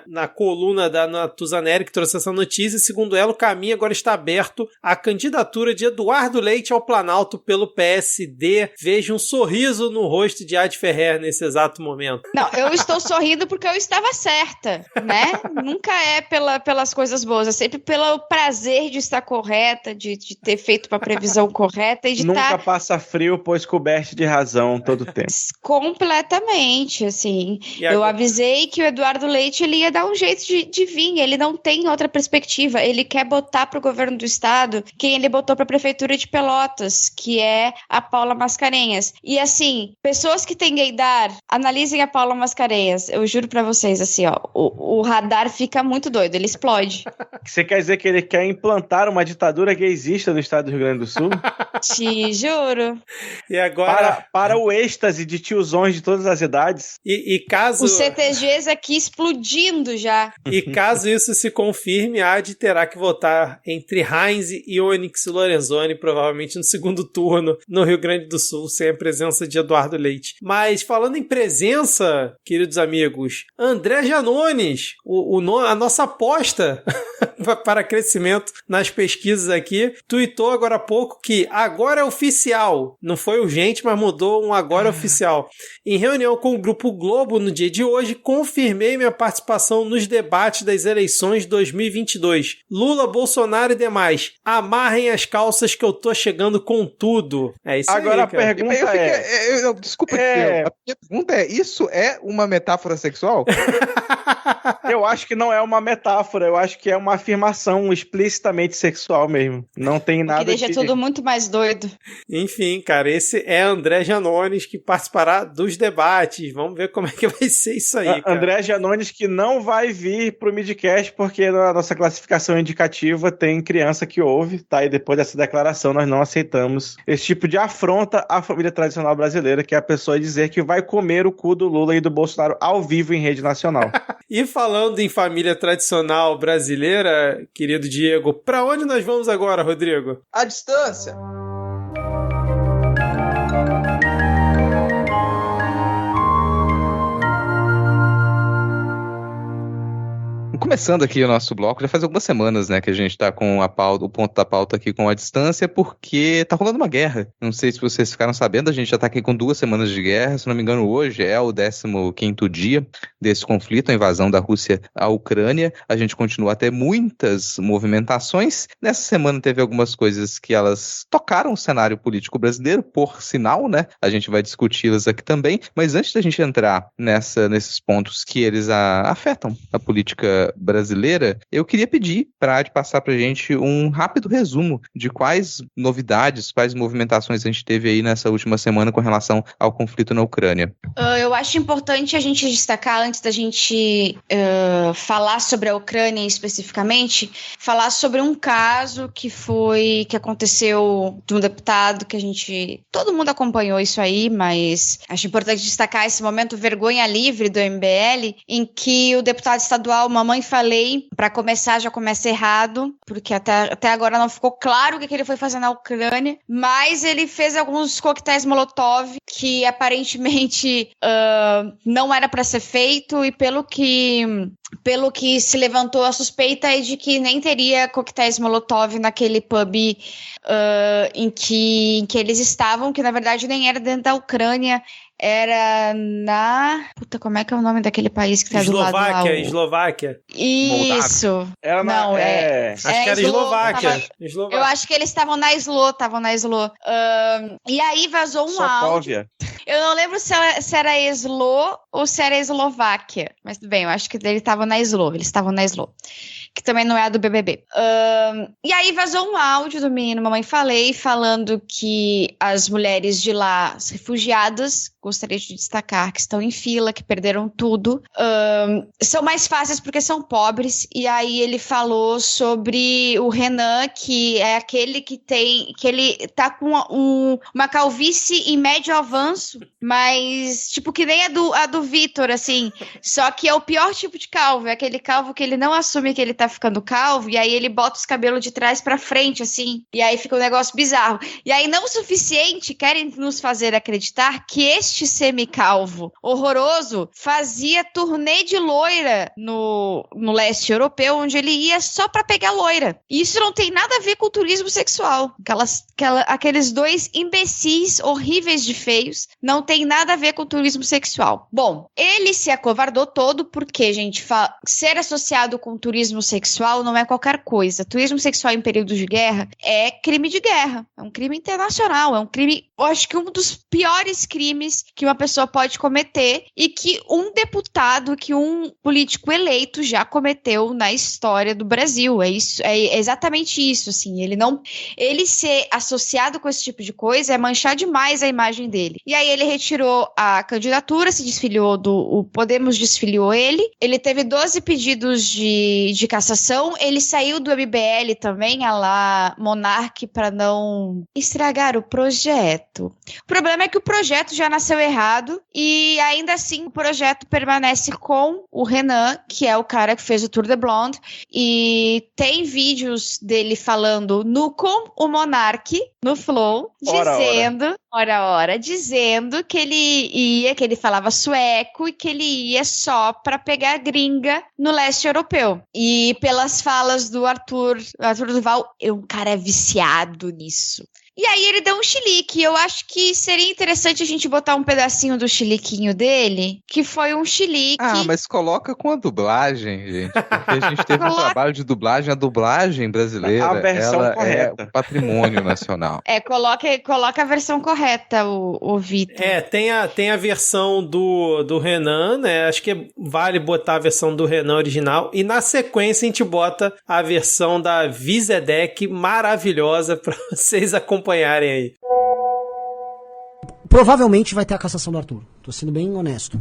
A: na coluna da Natuzaneri, que trouxe essa notícia, segundo ela, o caminho agora está aberto à candidatura de Eduardo Leite ao Planalto pelo PSD. Veja um sorriso no rosto de Adi Ferrer nesse exato momento.
D: Não, eu estou sorrindo porque eu estava certa, né? Nunca é pelas coisas boas, é sempre pelo prazer de estar correta, de ter feito uma previsão correta e de
E: Nunca passa frio, pois coberto de razão todo tempo.
D: Completamente, assim. Eu avisei que o Eduardo Leite ele ia dar um jeito de vir, ele não tem outra perspectiva, ele quer botar pro governo do estado quem ele botou pra prefeitura de Pelotas, que é a Paula Mascarenhas. E assim, pessoas que têm gaydar, analisem a Paula Mascarenhas, eu juro pra vocês, assim, ó, o radar fica muito doido, ele explode.
E: Você quer dizer que ele quer implantar uma ditadura gaysista no estado do Rio Grande do Sul?
D: Te juro.
A: E agora...
E: Para o êxtase de tiozões de todas as idades.
A: E caso...
D: Os CTGs aqui explodindo já.
A: E caso isso se confirme, a Adi terá que votar entre Heinz e Onyx Lorenzoni, provavelmente no segundo turno, no Rio Grande do Sul, sem a presença de Eduardo Leite. Mas, falando em presença, queridos amigos, André Janones, a nossa aposta para crescimento nas pesquisas aqui, tuitou agora há pouco que agora é oficial. Não foi urgente, mas mudou um agora oficial. Em reunião com o Grupo Globo no dia de hoje, confirmei minha participação nos debates das eleições 2022. Lula, Bolsonaro e demais. Amarrem as calças que eu tô chegando com tudo. É isso
E: agora
A: aí, cara.
E: A pergunta
F: desculpa, a minha pergunta é, isso é uma metáfora sexual?
E: Eu acho que não é uma metáfora, eu acho que é uma afirmação explicitamente sexual mesmo. Não tem nada
D: que deixa tudo muito mais doido.
A: Enfim, cara, esse é André Janones que participará dos debates. Vamos ver como é que vai ser isso aí, cara.
E: André Janones que não vai vir pro Midcast porque na nossa classificação indicativa tem criança que ouve, tá? E depois dessa declaração nós não aceitamos esse tipo de afronta à família tradicional brasileira, que é a pessoa dizer que vai comer o cu do Lula e do Bolsonaro ao vivo em rede nacional.
A: E falando em família tradicional brasileira, querido Diego, pra onde nós vamos agora, Rodrigo?
F: À distância. Começando aqui o nosso bloco, já faz algumas semanas, né, que a gente tá com o ponto da pauta aqui com a distância, porque tá rolando uma guerra. Não sei se vocês ficaram sabendo, a gente já tá aqui com 2 semanas de guerra, se não me engano hoje é o 15º dia desse conflito, a invasão da Rússia à Ucrânia. A gente continua a ter muitas movimentações. Nessa semana teve algumas coisas que elas tocaram o cenário político brasileiro, por sinal, né, a gente vai discuti-las aqui também, mas antes da gente entrar nesses pontos que eles afetam a política brasileira, eu queria pedir para a Adi passar para a gente um rápido resumo de quais novidades, quais movimentações a gente teve aí nessa última semana com relação ao conflito na Ucrânia.
D: Eu acho importante a gente destacar, antes da gente falar sobre a Ucrânia especificamente, falar sobre um caso que aconteceu de um deputado que todo mundo acompanhou isso aí, mas acho importante destacar esse momento vergonha livre do MBL, em que o deputado estadual Mamãe falei, pra começar, já começa errado, porque até agora não ficou claro o que ele foi fazer na Ucrânia, mas ele fez alguns coquetéis Molotov que aparentemente não era pra ser feito, e pelo que se levantou a suspeita é de que nem teria coquetéis Molotov naquele pub em que eles estavam, que na verdade nem era dentro da Ucrânia, era na... Puta, como é que é o nome daquele país que tá do lado lá?
A: Eslováquia.
D: Isso.
E: Era
D: Não,
E: na...
A: Acho que era Eslováquia.
D: Eu acho que eles estavam na Slo. E aí vazou um áudio. Eu não lembro se era Slo ou se era Eslováquia. Mas tudo bem, eu acho que eles estavam na Slo. Que também não é a do BBB. E aí vazou um áudio do menino Mamãe Falei, falando que as mulheres de lá, as refugiadas, gostaria de destacar que estão em fila, que perderam tudo, são mais fáceis porque são pobres. E aí ele falou sobre o Renan, que é aquele que ele tá com uma calvície em médio avanço, mas tipo que nem a do Vitor, assim, só que é o pior tipo de calvo, é aquele calvo que ele não assume que ele tá ficando calvo, e aí ele bota os cabelos de trás pra frente, assim, e aí fica um negócio bizarro. E aí, não o suficiente, querem nos fazer acreditar que este semicalvo horroroso fazia turnê de loira no leste europeu, onde ele ia só pra pegar loira. E isso não tem nada a ver com o turismo sexual. Aqueles dois imbecis horríveis de feios não tem nada a ver com o turismo sexual. Bom, ele se acovardou todo porque, gente, ser associado com turismo sexual não é qualquer coisa. Turismo sexual em período de guerra é crime de guerra. É um crime internacional. É um crime, eu acho que um dos piores crimes que uma pessoa pode cometer e que um deputado, que um político eleito já cometeu na história do Brasil. É exatamente isso, assim. Ele ser associado com esse tipo de coisa é manchar demais a imagem dele. E aí ele retirou a candidatura, se desfiliou o Podemos desfiliou ele. Ele teve 12 pedidos de cassação. Ele saiu do MBL também, a lá Monark, para não estragar o projeto. O problema é que o projeto já nasceu errado e ainda assim o projeto permanece com o Renan, que é o cara que fez o Tour de Blonde, e tem vídeos dele falando com o Monark no Flow, dizendo que ele falava sueco e que ele ia só pra pegar gringa no leste europeu. E pelas falas do Arthur Duval, um cara é viciado nisso. E aí ele deu um chilique. Eu acho que seria interessante a gente botar um pedacinho do chiliquinho dele, que foi um chilique...
F: Ah, mas coloca com a dublagem, gente. Porque a gente teve um trabalho de dublagem. A dublagem brasileira,
E: a versão
F: ela
E: correta.
F: É patrimônio nacional.
D: Coloca a versão correta, o Vitor.
A: Tem a versão do Renan, né? Acho que vale botar a versão do Renan original. E na sequência a gente bota a versão da Vizedec maravilhosa pra vocês acompanharem aí.
G: Provavelmente vai ter a cassação do Arthur. Tô sendo bem honesto.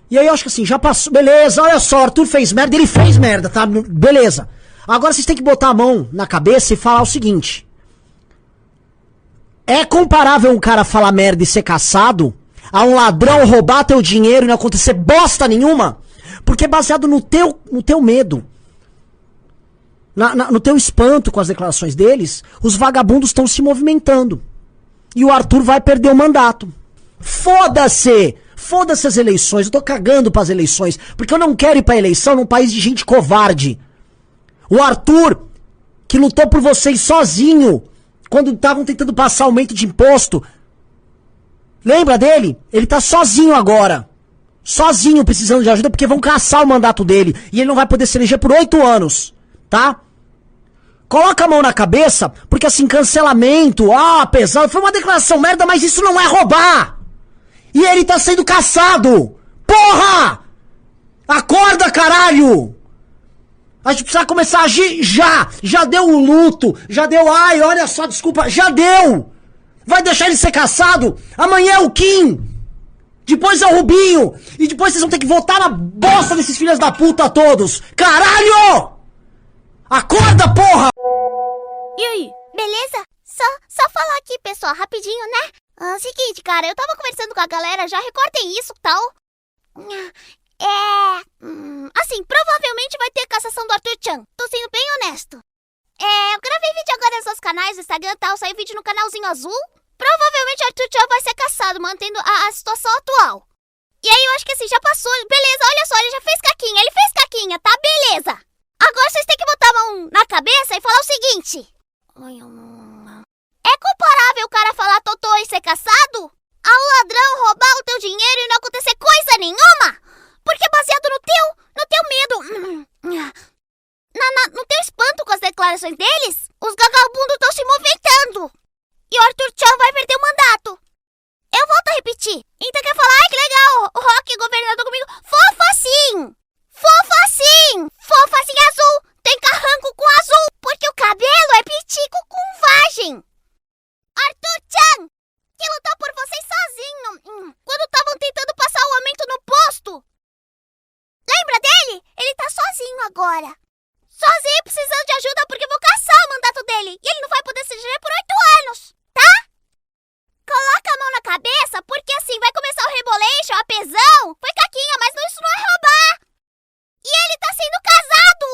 G: E aí eu acho que assim, já passou. Beleza, olha só, Arthur fez merda, ele fez merda, tá? Beleza. Agora vocês têm que botar a mão na cabeça e falar o seguinte. É comparável um cara falar merda e ser caçado a um ladrão roubar teu dinheiro e não acontecer bosta nenhuma? Porque é baseado no teu medo. No teu espanto com as declarações deles, os vagabundos estão se movimentando. E o Arthur vai perder o mandato. Foda-se! Foda-se as eleições. Eu tô cagando pras eleições. Porque eu não quero ir pra eleição num país de gente covarde. O Arthur, que lutou por vocês sozinho, quando estavam tentando passar aumento de imposto. Lembra dele? Ele tá sozinho agora. Sozinho, precisando de ajuda, porque vão caçar o mandato dele. E ele não vai poder se eleger por 8 anos. Tá? Coloca a mão na cabeça, porque assim, cancelamento, pesado, foi uma declaração merda, mas isso não é roubar! E ele tá sendo caçado! Porra! Acorda, caralho! A gente precisa começar a agir já! Já deu o luto, já deu, olha só, desculpa, já deu! Vai deixar ele ser caçado? Amanhã é o Kim! Depois é o Rubinho! E depois vocês vão ter que votar na bosta desses filhos da puta todos! Caralho! Acorda, porra!
H: E aí, beleza? Só falar aqui, pessoal, rapidinho, né? Seguinte, cara, eu tava conversando com a galera, já recortem isso, tal. Assim, provavelmente vai ter cassação do Arthur Chan. Tô sendo bem honesto. Eu gravei vídeo agora nos seus canais, no Instagram e tal, saiu vídeo no canalzinho azul. Provavelmente o Arthur Chan vai ser cassado, mantendo a situação atual. E aí eu acho que assim, já passou. Beleza, olha só, ele já fez caquinha. Ele fez caquinha, tá? Beleza. Agora vocês têm que botar a mão na cabeça e falar o seguinte. É comparável o cara falar totô e ser caçado? Ao ladrão roubar o teu dinheiro e não acontecer coisa nenhuma? Porque baseado no teu medo, no teu espanto com as declarações deles, os vagabundos estão se movimentando. E o Arthur Chan vai perder o mandato. Eu volto a repetir. Então quer falar, que legal, o Rock governador comigo. Fofa sim! Fofa sim! Fofa assim azul! Tem carranco com azul! Porque o cabelo é pitico com vagem! Arthur Chan! Que lutou por vocês sozinho! Quando estavam tentando passar o aumento no posto! Lembra dele? Ele tá sozinho agora! Sozinho precisando de ajuda porque eu vou caçar o mandato dele! E ele não vai poder se eleger por 8 anos! Tá? Coloca a mão na cabeça porque assim vai começar o Rebolation, a pesão! Foi caquinha, mas isso não é roubar! E ele tá sendo casado!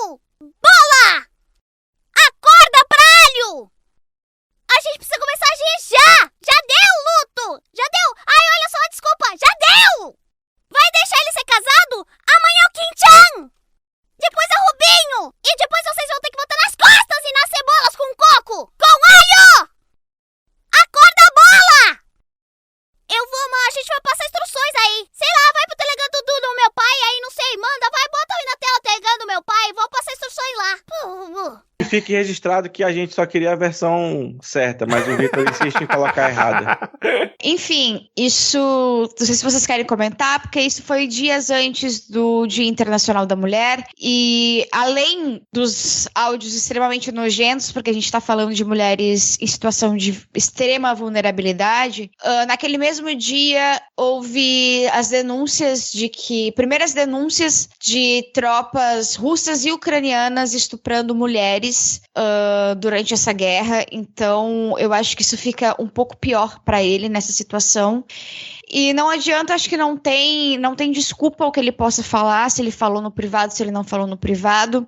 H: Bola! Acorda, pralho! A gente precisa começar a agir já! Já deu, luto! Já deu! Ai, olha só, desculpa! Já deu! Vai deixar ele ser casado? Amanhã é o Kim Chan! Depois é o Rubinho! E depois vocês vão ter que botar nas costas e nas cebolas com coco! Com alho! Acorda, bola! A gente vai passar instruções aí. Sei lá, vai pro Telegram do meu pai, aí não sei, manda, vai, bota aí na tela o Telegram do meu pai, vou passar instruções lá.
E: Fique registrado que a gente só queria a versão certa, mas o Vitor insiste em colocar errada.
D: Enfim, isso, não sei se vocês querem comentar, porque isso foi dias antes do Dia Internacional da Mulher, e além dos áudios extremamente nojentos, porque a gente tá falando de mulheres em situação de extrema vulnerabilidade, naquele mesmo dia houve as denúncias primeiras denúncias de tropas russas e ucranianas estuprando mulheres durante essa guerra, então eu acho que isso fica um pouco pior para ele nessa situação. E não adianta, acho que não tem desculpa o que ele possa falar, se ele falou no privado, se ele não falou no privado.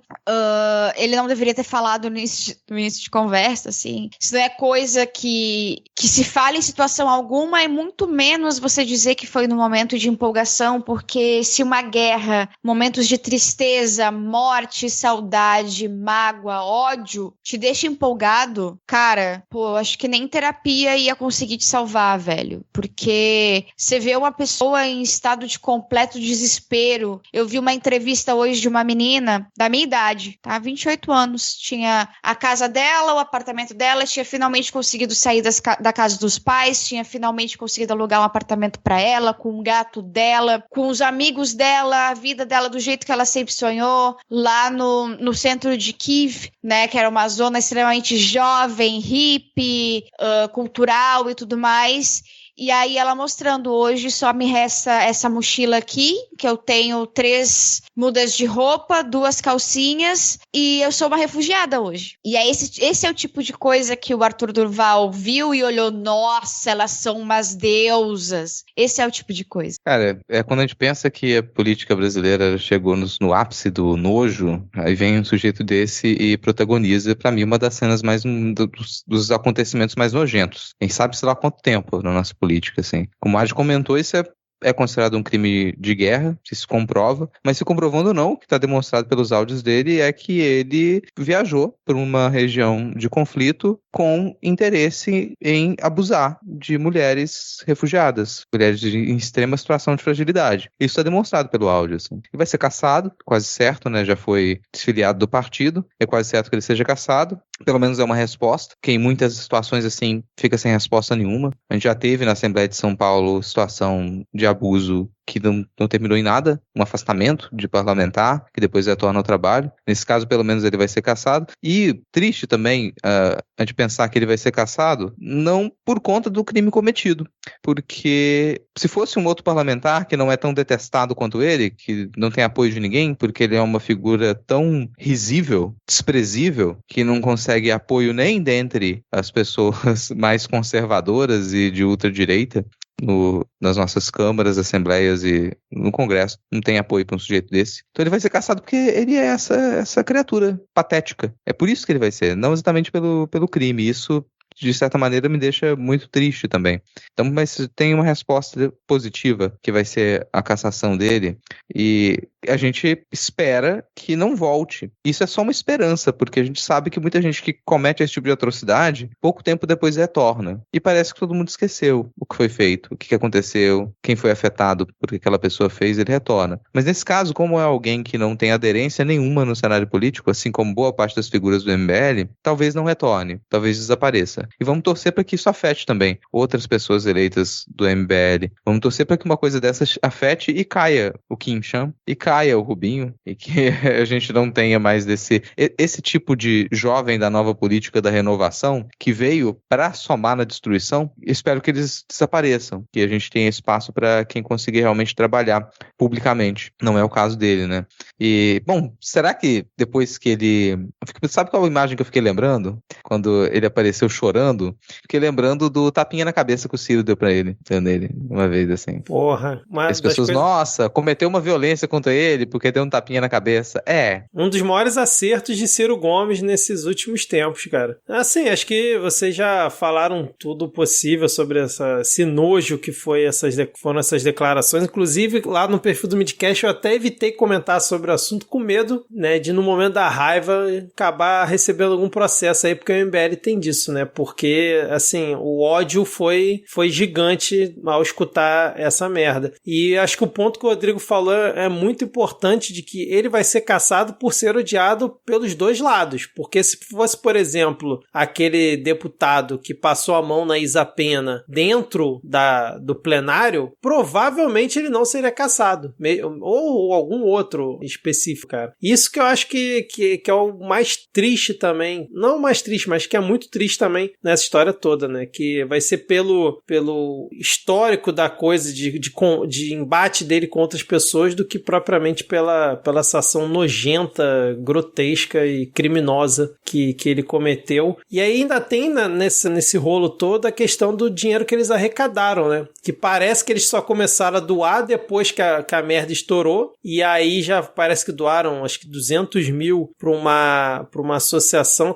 D: Ele não deveria ter falado no início de conversa, assim. Isso não é coisa que se fala em situação alguma, e muito menos você dizer que foi no momento de empolgação, porque se uma guerra, momentos de tristeza, morte, saudade, mágoa, ódio, te deixa empolgado, cara, pô, acho que nem terapia ia conseguir te salvar, velho. Porque você vê uma pessoa em estado de completo desespero. Eu vi uma entrevista hoje de uma menina da minha idade, tá? 28 anos. Tinha a casa dela, o apartamento dela, tinha finalmente conseguido sair da casa dos pais, tinha finalmente conseguido alugar um apartamento pra ela, com o gato dela, com os amigos dela, a vida dela do jeito que ela sempre sonhou, lá no centro de Kiev, né? Que era uma zona extremamente jovem, hippie, cultural e tudo mais. E aí ela mostrando, hoje só me resta essa mochila aqui, que eu tenho 3 mudas de roupa, 2 calcinhas, e eu sou uma refugiada hoje. E é esse é o tipo de coisa que o Arthur Durval viu e olhou, nossa, elas são umas deusas. Esse é o tipo de coisa.
F: Cara, quando a gente pensa que a política brasileira chegou no ápice do nojo, aí vem um sujeito desse e protagoniza, pra mim, uma das cenas mais dos acontecimentos mais nojentos. Quem sabe, sei lá, quanto tempo na nossa política, assim. Como a Adi comentou, isso é considerado um crime de guerra, se comprova, mas se comprovando ou não, o que está demonstrado pelos áudios dele é que ele viajou por uma região de conflito com interesse em abusar de mulheres refugiadas, mulheres em extrema situação de fragilidade. Isso está demonstrado pelo áudio, assim. Ele vai ser cassado, quase certo, né? Já foi desfiliado do partido, é quase certo que ele seja cassado. Pelo menos é uma resposta, que em muitas situações, assim, fica sem resposta nenhuma. A gente já teve na Assembleia de São Paulo situação de abuso que não terminou em nada, um afastamento de parlamentar, que depois retorna ao trabalho. Nesse caso, pelo menos, ele vai ser cassado. E triste também a gente pensar que ele vai ser cassado, não por conta do crime cometido, porque se fosse um outro parlamentar que não é tão detestado quanto ele, que não tem apoio de ninguém, porque ele é uma figura tão risível, desprezível, que não consegue apoio nem dentre as pessoas mais conservadoras e de ultradireita, nas nossas câmaras, assembleias e no Congresso. Não tem apoio para um sujeito desse. Então ele vai ser caçado porque ele é essa criatura patética. É por isso que ele vai ser, não exatamente pelo crime. Isso, de certa maneira, me deixa muito triste também. Então, mas tem uma resposta positiva, que vai ser a cassação dele, e a gente espera que não volte. Isso é só uma esperança, porque a gente sabe que muita gente que comete esse tipo de atrocidade, pouco tempo depois retorna. E parece que todo mundo esqueceu o que foi feito, o que aconteceu, quem foi afetado por que aquela pessoa fez, ele retorna. Mas nesse caso, como é alguém que não tem aderência nenhuma no cenário político, assim como boa parte das figuras do MBL, talvez não retorne, talvez desapareça. E vamos torcer para que isso afete também outras pessoas eleitas do MBL. Vamos torcer para que uma coisa dessas afete e caia o Kim Chan, e caia o Rubinho, e que a gente não tenha mais esse tipo de jovem da nova política da renovação que veio para somar na destruição. Espero que eles desapareçam, que a gente tenha espaço para quem conseguir realmente trabalhar publicamente. Não é o caso dele, né? E, bom, será que depois que ele... Sabe qual a imagem que eu fiquei lembrando? Quando ele apareceu chorando, fiquei lembrando do tapinha na cabeça que o Ciro deu pra ele, nele, uma vez assim.
A: Porra.
F: As pessoas, nossa, cometeu uma violência contra ele porque deu um tapinha na cabeça.
A: Um dos maiores acertos de Ciro Gomes nesses últimos tempos, cara. Assim, acho que vocês já falaram tudo possível sobre esse nojo que foram essas declarações. Inclusive, lá no perfil do Midcast, eu até evitei comentar sobre o assunto com medo, né, de no momento da raiva acabar recebendo algum processo aí, porque o MBL tem disso, né? Porque, assim, o ódio foi gigante ao escutar essa merda. E acho que o ponto que o Rodrigo falou é muito importante, de que ele vai ser caçado por ser odiado pelos dois lados. Porque se fosse, por exemplo, aquele deputado que passou a mão na Isa Pena dentro do plenário, provavelmente ele não seria caçado. Ou algum outro específico, cara. Isso que eu acho que é o mais triste também. Não o mais triste, mas que é muito triste também nessa história toda, né? Que vai ser pelo histórico da coisa, de embate dele com outras pessoas, do que propriamente pela essa ação nojenta, grotesca e criminosa que ele cometeu. E aí ainda tem nesse rolo todo a questão do dinheiro que eles arrecadaram, né? Que parece que eles só começaram a doar depois que a merda estourou, e aí já parece que doaram acho que 200 mil para uma associação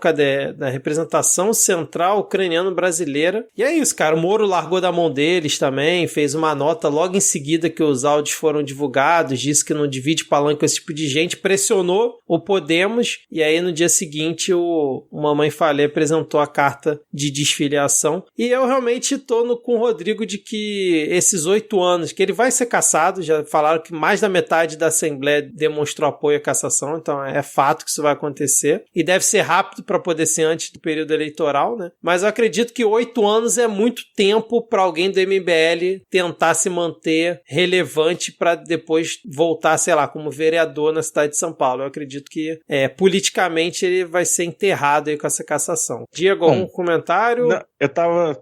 A: da representação central ucraniano-brasileira. E é isso, cara. O Moro largou da mão deles também, fez uma nota logo em seguida que os áudios foram divulgados, disse que não divide palanque com esse tipo de gente, pressionou o Podemos, e aí no dia seguinte o Mamãe Falei apresentou a carta de desfiliação. E eu realmente tô com o Rodrigo de que esses 8 anos, que ele vai ser cassado, já falaram que mais da metade da Assembleia demonstrou apoio à cassação, então é fato que isso vai acontecer, e deve ser rápido para poder ser antes do período eleitoral, né? Mas eu acredito que 8 anos é muito tempo para alguém do MBL tentar se manter relevante para depois voltar, sei lá, como vereador na cidade de São Paulo. Eu acredito que politicamente ele vai ser enterrado aí com essa cassação. Diego, algum comentário?
E: Não, eu tava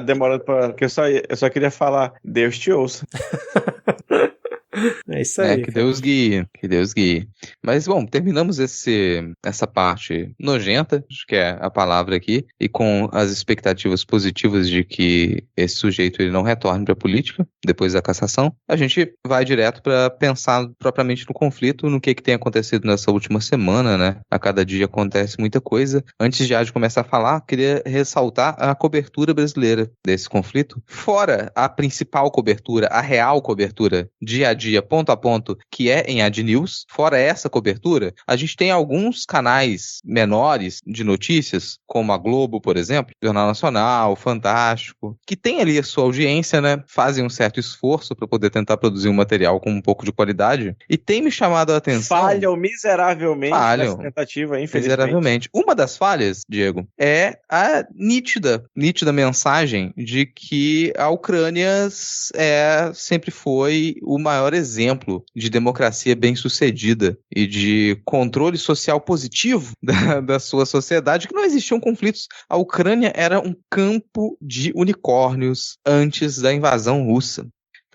E: demorando porque eu só queria falar, Deus te ouça.
A: É isso aí.
F: Que Deus guie, que Deus guie. Mas, bom, terminamos essa parte nojenta, acho que é a palavra aqui, e com as expectativas positivas de que esse sujeito ele não retorne para a política depois da cassação. A gente vai direto para pensar propriamente no conflito, no que tem acontecido nessa última semana, né? A cada dia acontece muita coisa. Antes de começar a falar, queria ressaltar a cobertura brasileira desse conflito. Fora a principal cobertura, a real cobertura, dia a dia, ponto a ponto, que é em Ad News. Fora essa cobertura, a gente tem alguns canais menores de notícias, como a Globo, por exemplo, Jornal Nacional, Fantástico, que tem ali a sua audiência, né? Fazem um certo esforço para poder tentar produzir um material com um pouco de qualidade. E tem me chamado a atenção...
E: Falham miseravelmente nessa tentativa, infelizmente.
F: Miseravelmente. Uma das falhas, Diego, é a nítida mensagem de que a Ucrânia sempre foi o maior exemplo de democracia bem-sucedida e de controle social positivo da sua sociedade, que não existiam conflitos. A Ucrânia era um campo de unicórnios antes da invasão russa.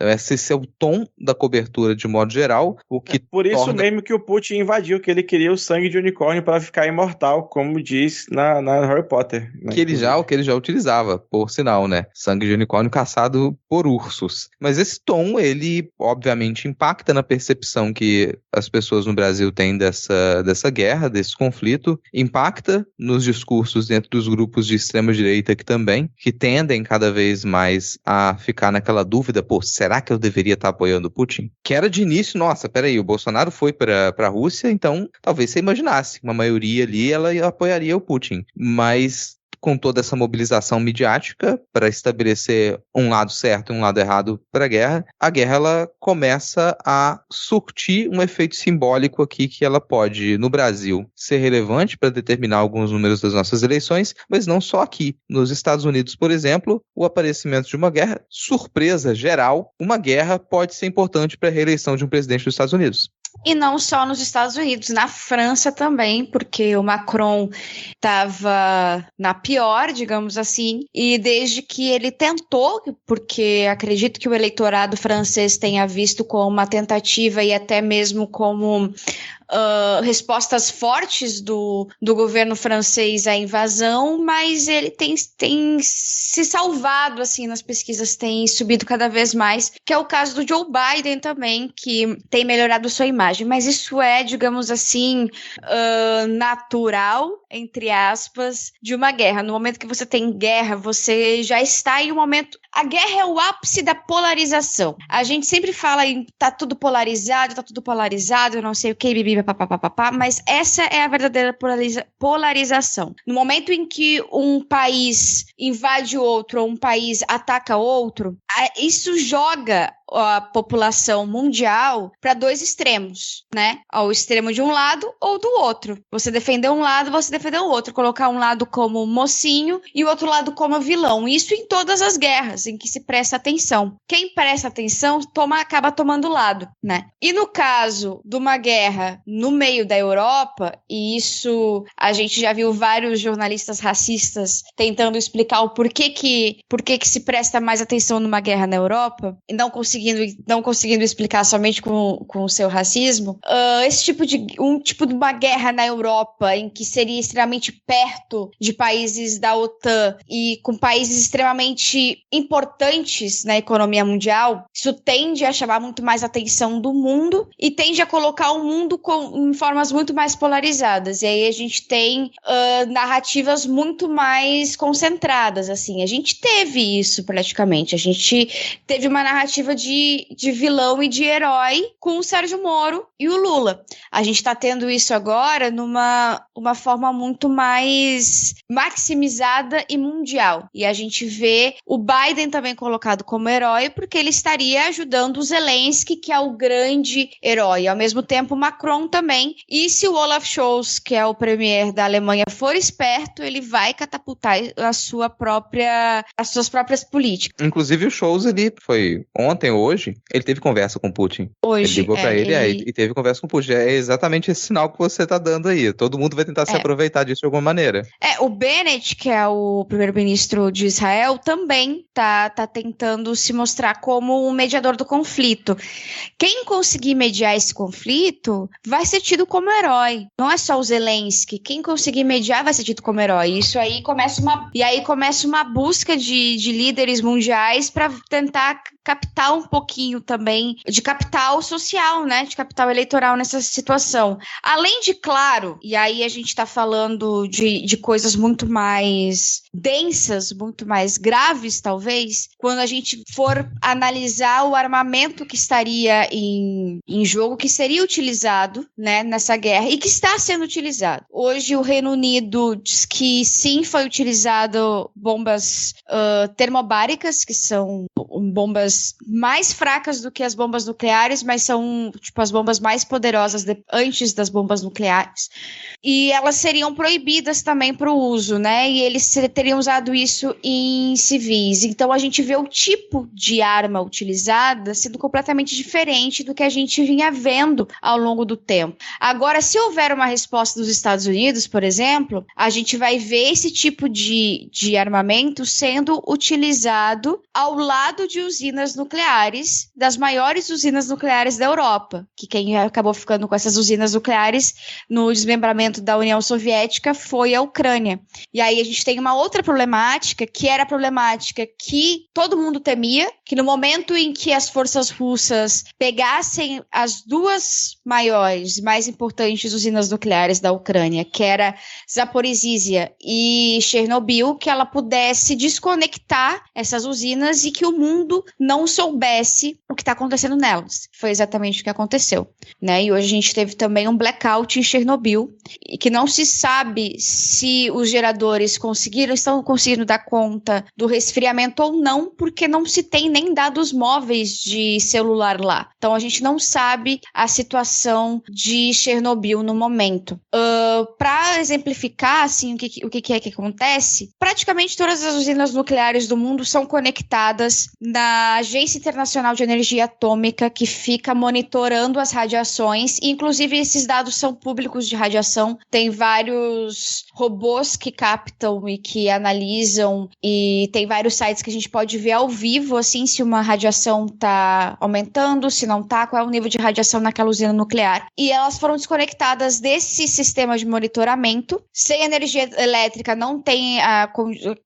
F: Então esse é o tom da cobertura de modo geral, o que
E: por isso
F: torna...
E: mesmo que o Putin invadiu, que ele queria o sangue de unicórnio para ficar imortal, como diz na Harry Potter. Né?
F: Que ele já utilizava, por sinal, né? Sangue de unicórnio caçado por ursos. Mas esse tom, ele obviamente impacta na percepção que as pessoas no Brasil têm dessa guerra, desse conflito, impacta nos discursos dentro dos grupos de extrema-direita que tendem cada vez mais a ficar naquela dúvida, pô, será que eu deveria estar apoiando o Putin? Que era de início, nossa, peraí, o Bolsonaro foi para a Rússia, então talvez você imaginasse, uma maioria ali, ela apoiaria o Putin. Mas com toda essa mobilização midiática para estabelecer um lado certo e um lado errado para a guerra ela começa a surtir um efeito simbólico aqui que ela pode, no Brasil, ser relevante para determinar alguns números das nossas eleições, mas não só aqui. Nos Estados Unidos, por exemplo, o aparecimento de uma guerra, surpresa geral, uma guerra pode ser importante para a reeleição de um presidente dos Estados Unidos.
D: E não só nos Estados Unidos, na França também, porque o Macron estava na pior, digamos assim, e desde que ele tentou, porque acredito que o eleitorado francês tenha visto como uma tentativa e até mesmo como respostas fortes do governo francês à invasão, mas ele tem se salvado, assim, nas pesquisas, tem subido cada vez mais, que é o caso do Joe Biden também, que tem melhorado sua imagem, mas isso é, digamos assim, natural, entre aspas, de uma guerra. No momento que você tem guerra, você já está em um momento... A guerra é o ápice da polarização. A gente sempre fala em tá tudo polarizado, eu não sei o que, bibi, papapá, mas essa é a verdadeira polarização. No momento em que um país invade outro ou um país ataca outro, isso joga a população mundial para dois extremos, né? Ao extremo de um lado ou do outro. Você defender um lado, você defender o outro. Colocar um lado como mocinho e o outro lado como vilão. Isso em todas as guerras em que se presta atenção. Quem presta atenção acaba tomando lado, né? E no caso de uma guerra no meio da Europa, e isso a gente já viu vários jornalistas racistas tentando explicar o porquê que se presta mais atenção numa guerra na Europa, e não conseguindo explicar somente com o seu racismo, esse tipo de uma guerra na Europa em que seria extremamente perto de países da OTAN e com países extremamente importantes na economia mundial, isso tende a chamar muito mais atenção do mundo e tende a colocar o mundo em formas muito mais polarizadas. E aí a gente tem narrativas muito mais concentradas, assim. A gente teve isso praticamente. A gente teve uma narrativa de vilão e de herói com o Sérgio Moro e o Lula. A gente está tendo isso agora numa forma muito mais maximizada e mundial. E a gente vê o Biden também colocado como herói porque ele estaria ajudando o Zelensky, que é o grande herói. Ao mesmo tempo, Macron também. E se o Olaf Scholz, que é o premier da Alemanha, for esperto, ele vai catapultar as suas próprias políticas.
F: Inclusive o Scholz, ele foi ontem ou hoje, ele teve conversa com o Putin.
D: Hoje,
F: ele ligou pra ele e teve conversa com o Putin. É exatamente esse sinal que você tá dando aí. Todo mundo vai tentar se aproveitar disso de alguma maneira.
D: O Bennett, que é o primeiro-ministro de Israel, também tá tentando se mostrar como um mediador do conflito. Quem conseguir mediar esse conflito vai ser tido como herói. Não é só o Zelensky. Quem conseguir mediar vai ser tido como herói. Isso aí começa uma busca de líderes mundiais para tentar captar um pouquinho também de capital social, né? De capital eleitoral nessa situação. Além de, claro, e aí a gente tá falando de coisas muito mais densas, muito mais graves, talvez, quando a gente for analisar o armamento que estaria em jogo, que seria utilizado, né, nessa guerra, e que está sendo utilizado. Hoje o Reino Unido diz que sim, foi utilizado bombas termobáricas, que são bombas mais fracas do que as bombas nucleares, mas são tipo as bombas mais poderosas antes das bombas nucleares. E elas seriam proibidas também para o uso, né? E eles teriam usado isso em civis. Então a gente vê o tipo de arma utilizada sendo completamente diferente do que a gente vinha vendo ao longo do tempo. Agora, se houver uma resposta dos Estados Unidos, por exemplo, a gente vai ver esse tipo de armamento sendo utilizado ao lado de usinas nucleares. nucleares das maiores usinas nucleares da Europa, que quem acabou ficando com essas usinas nucleares no desmembramento da União Soviética foi a Ucrânia. E aí a gente tem uma outra problemática, que era a problemática que todo mundo temia, que no momento em que as forças russas pegassem as duas maiores, mais importantes usinas nucleares da Ucrânia, que era Zaporizhzhia e Chernobyl, que ela pudesse desconectar essas usinas e que o mundo não soubesse o que está acontecendo nelas. Foi exatamente o que aconteceu, né? E hoje a gente teve também um blackout em Chernobyl, e que não se sabe se os geradores estão conseguindo dar conta do resfriamento ou não, porque não se tem nem dados móveis de celular lá. Então a gente não sabe a situação de Chernobyl no momento. Para exemplificar assim, o que é que acontece, praticamente todas as usinas nucleares do mundo são conectadas na Agência Internacional de Energia Atômica, que fica monitorando as radiações, e inclusive esses dados são públicos de radiação. Tem vários robôs que captam e que analisam, e tem vários sites que a gente pode ver ao vivo, assim, se uma radiação está aumentando, se não está, qual é o nível de radiação naquela usina nuclear. E elas foram desconectadas desse sistema de monitoramento. Sem energia elétrica não tem a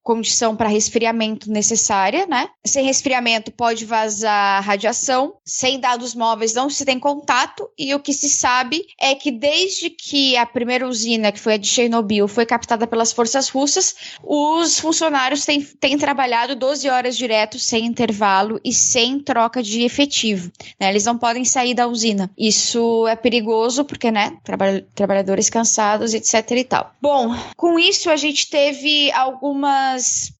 D: condição para resfriamento necessária, né? Sem resfriamento pode vazar radiação. Sem dados móveis não se tem contato, e o que se sabe é que desde que a primeira usina, que foi a de Chernobyl, foi captada pelas forças russas, os funcionários têm trabalhado 12 horas direto, sem intervalo e sem troca de efetivo, né? Eles não podem sair da usina. Isso é perigoso porque, né, trabalhadores cansados, etc e tal. Bom, com isso a gente teve algumas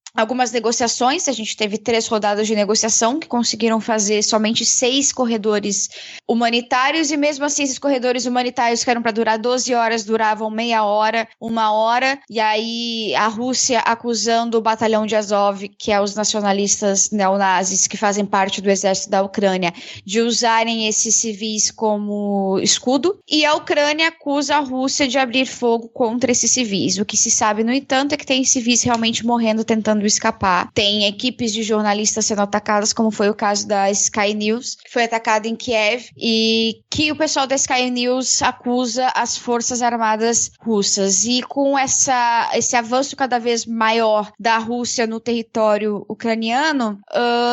D: negociações. A gente teve 3 rodadas de negociação que conseguiram fazer somente 6 corredores humanitários, e mesmo assim esses corredores humanitários que eram para durar 12 horas duravam meia hora, 1 hora, e aí a Rússia acusando o batalhão de Azov, que é os nacionalistas neonazis que fazem parte do exército da Ucrânia, de usarem esses civis como escudo, e a Ucrânia acusa a Rússia de abrir fogo contra esses civis. O que se sabe, no entanto, é que tem civis realmente morrendo tentando escapar. Tem equipes de jornalistas sendo atacadas, como foi o caso da Sky News, que foi atacada em Kiev, e que o pessoal da Sky News acusa as forças armadas russas. E com esse avanço cada vez maior da Rússia no território ucraniano,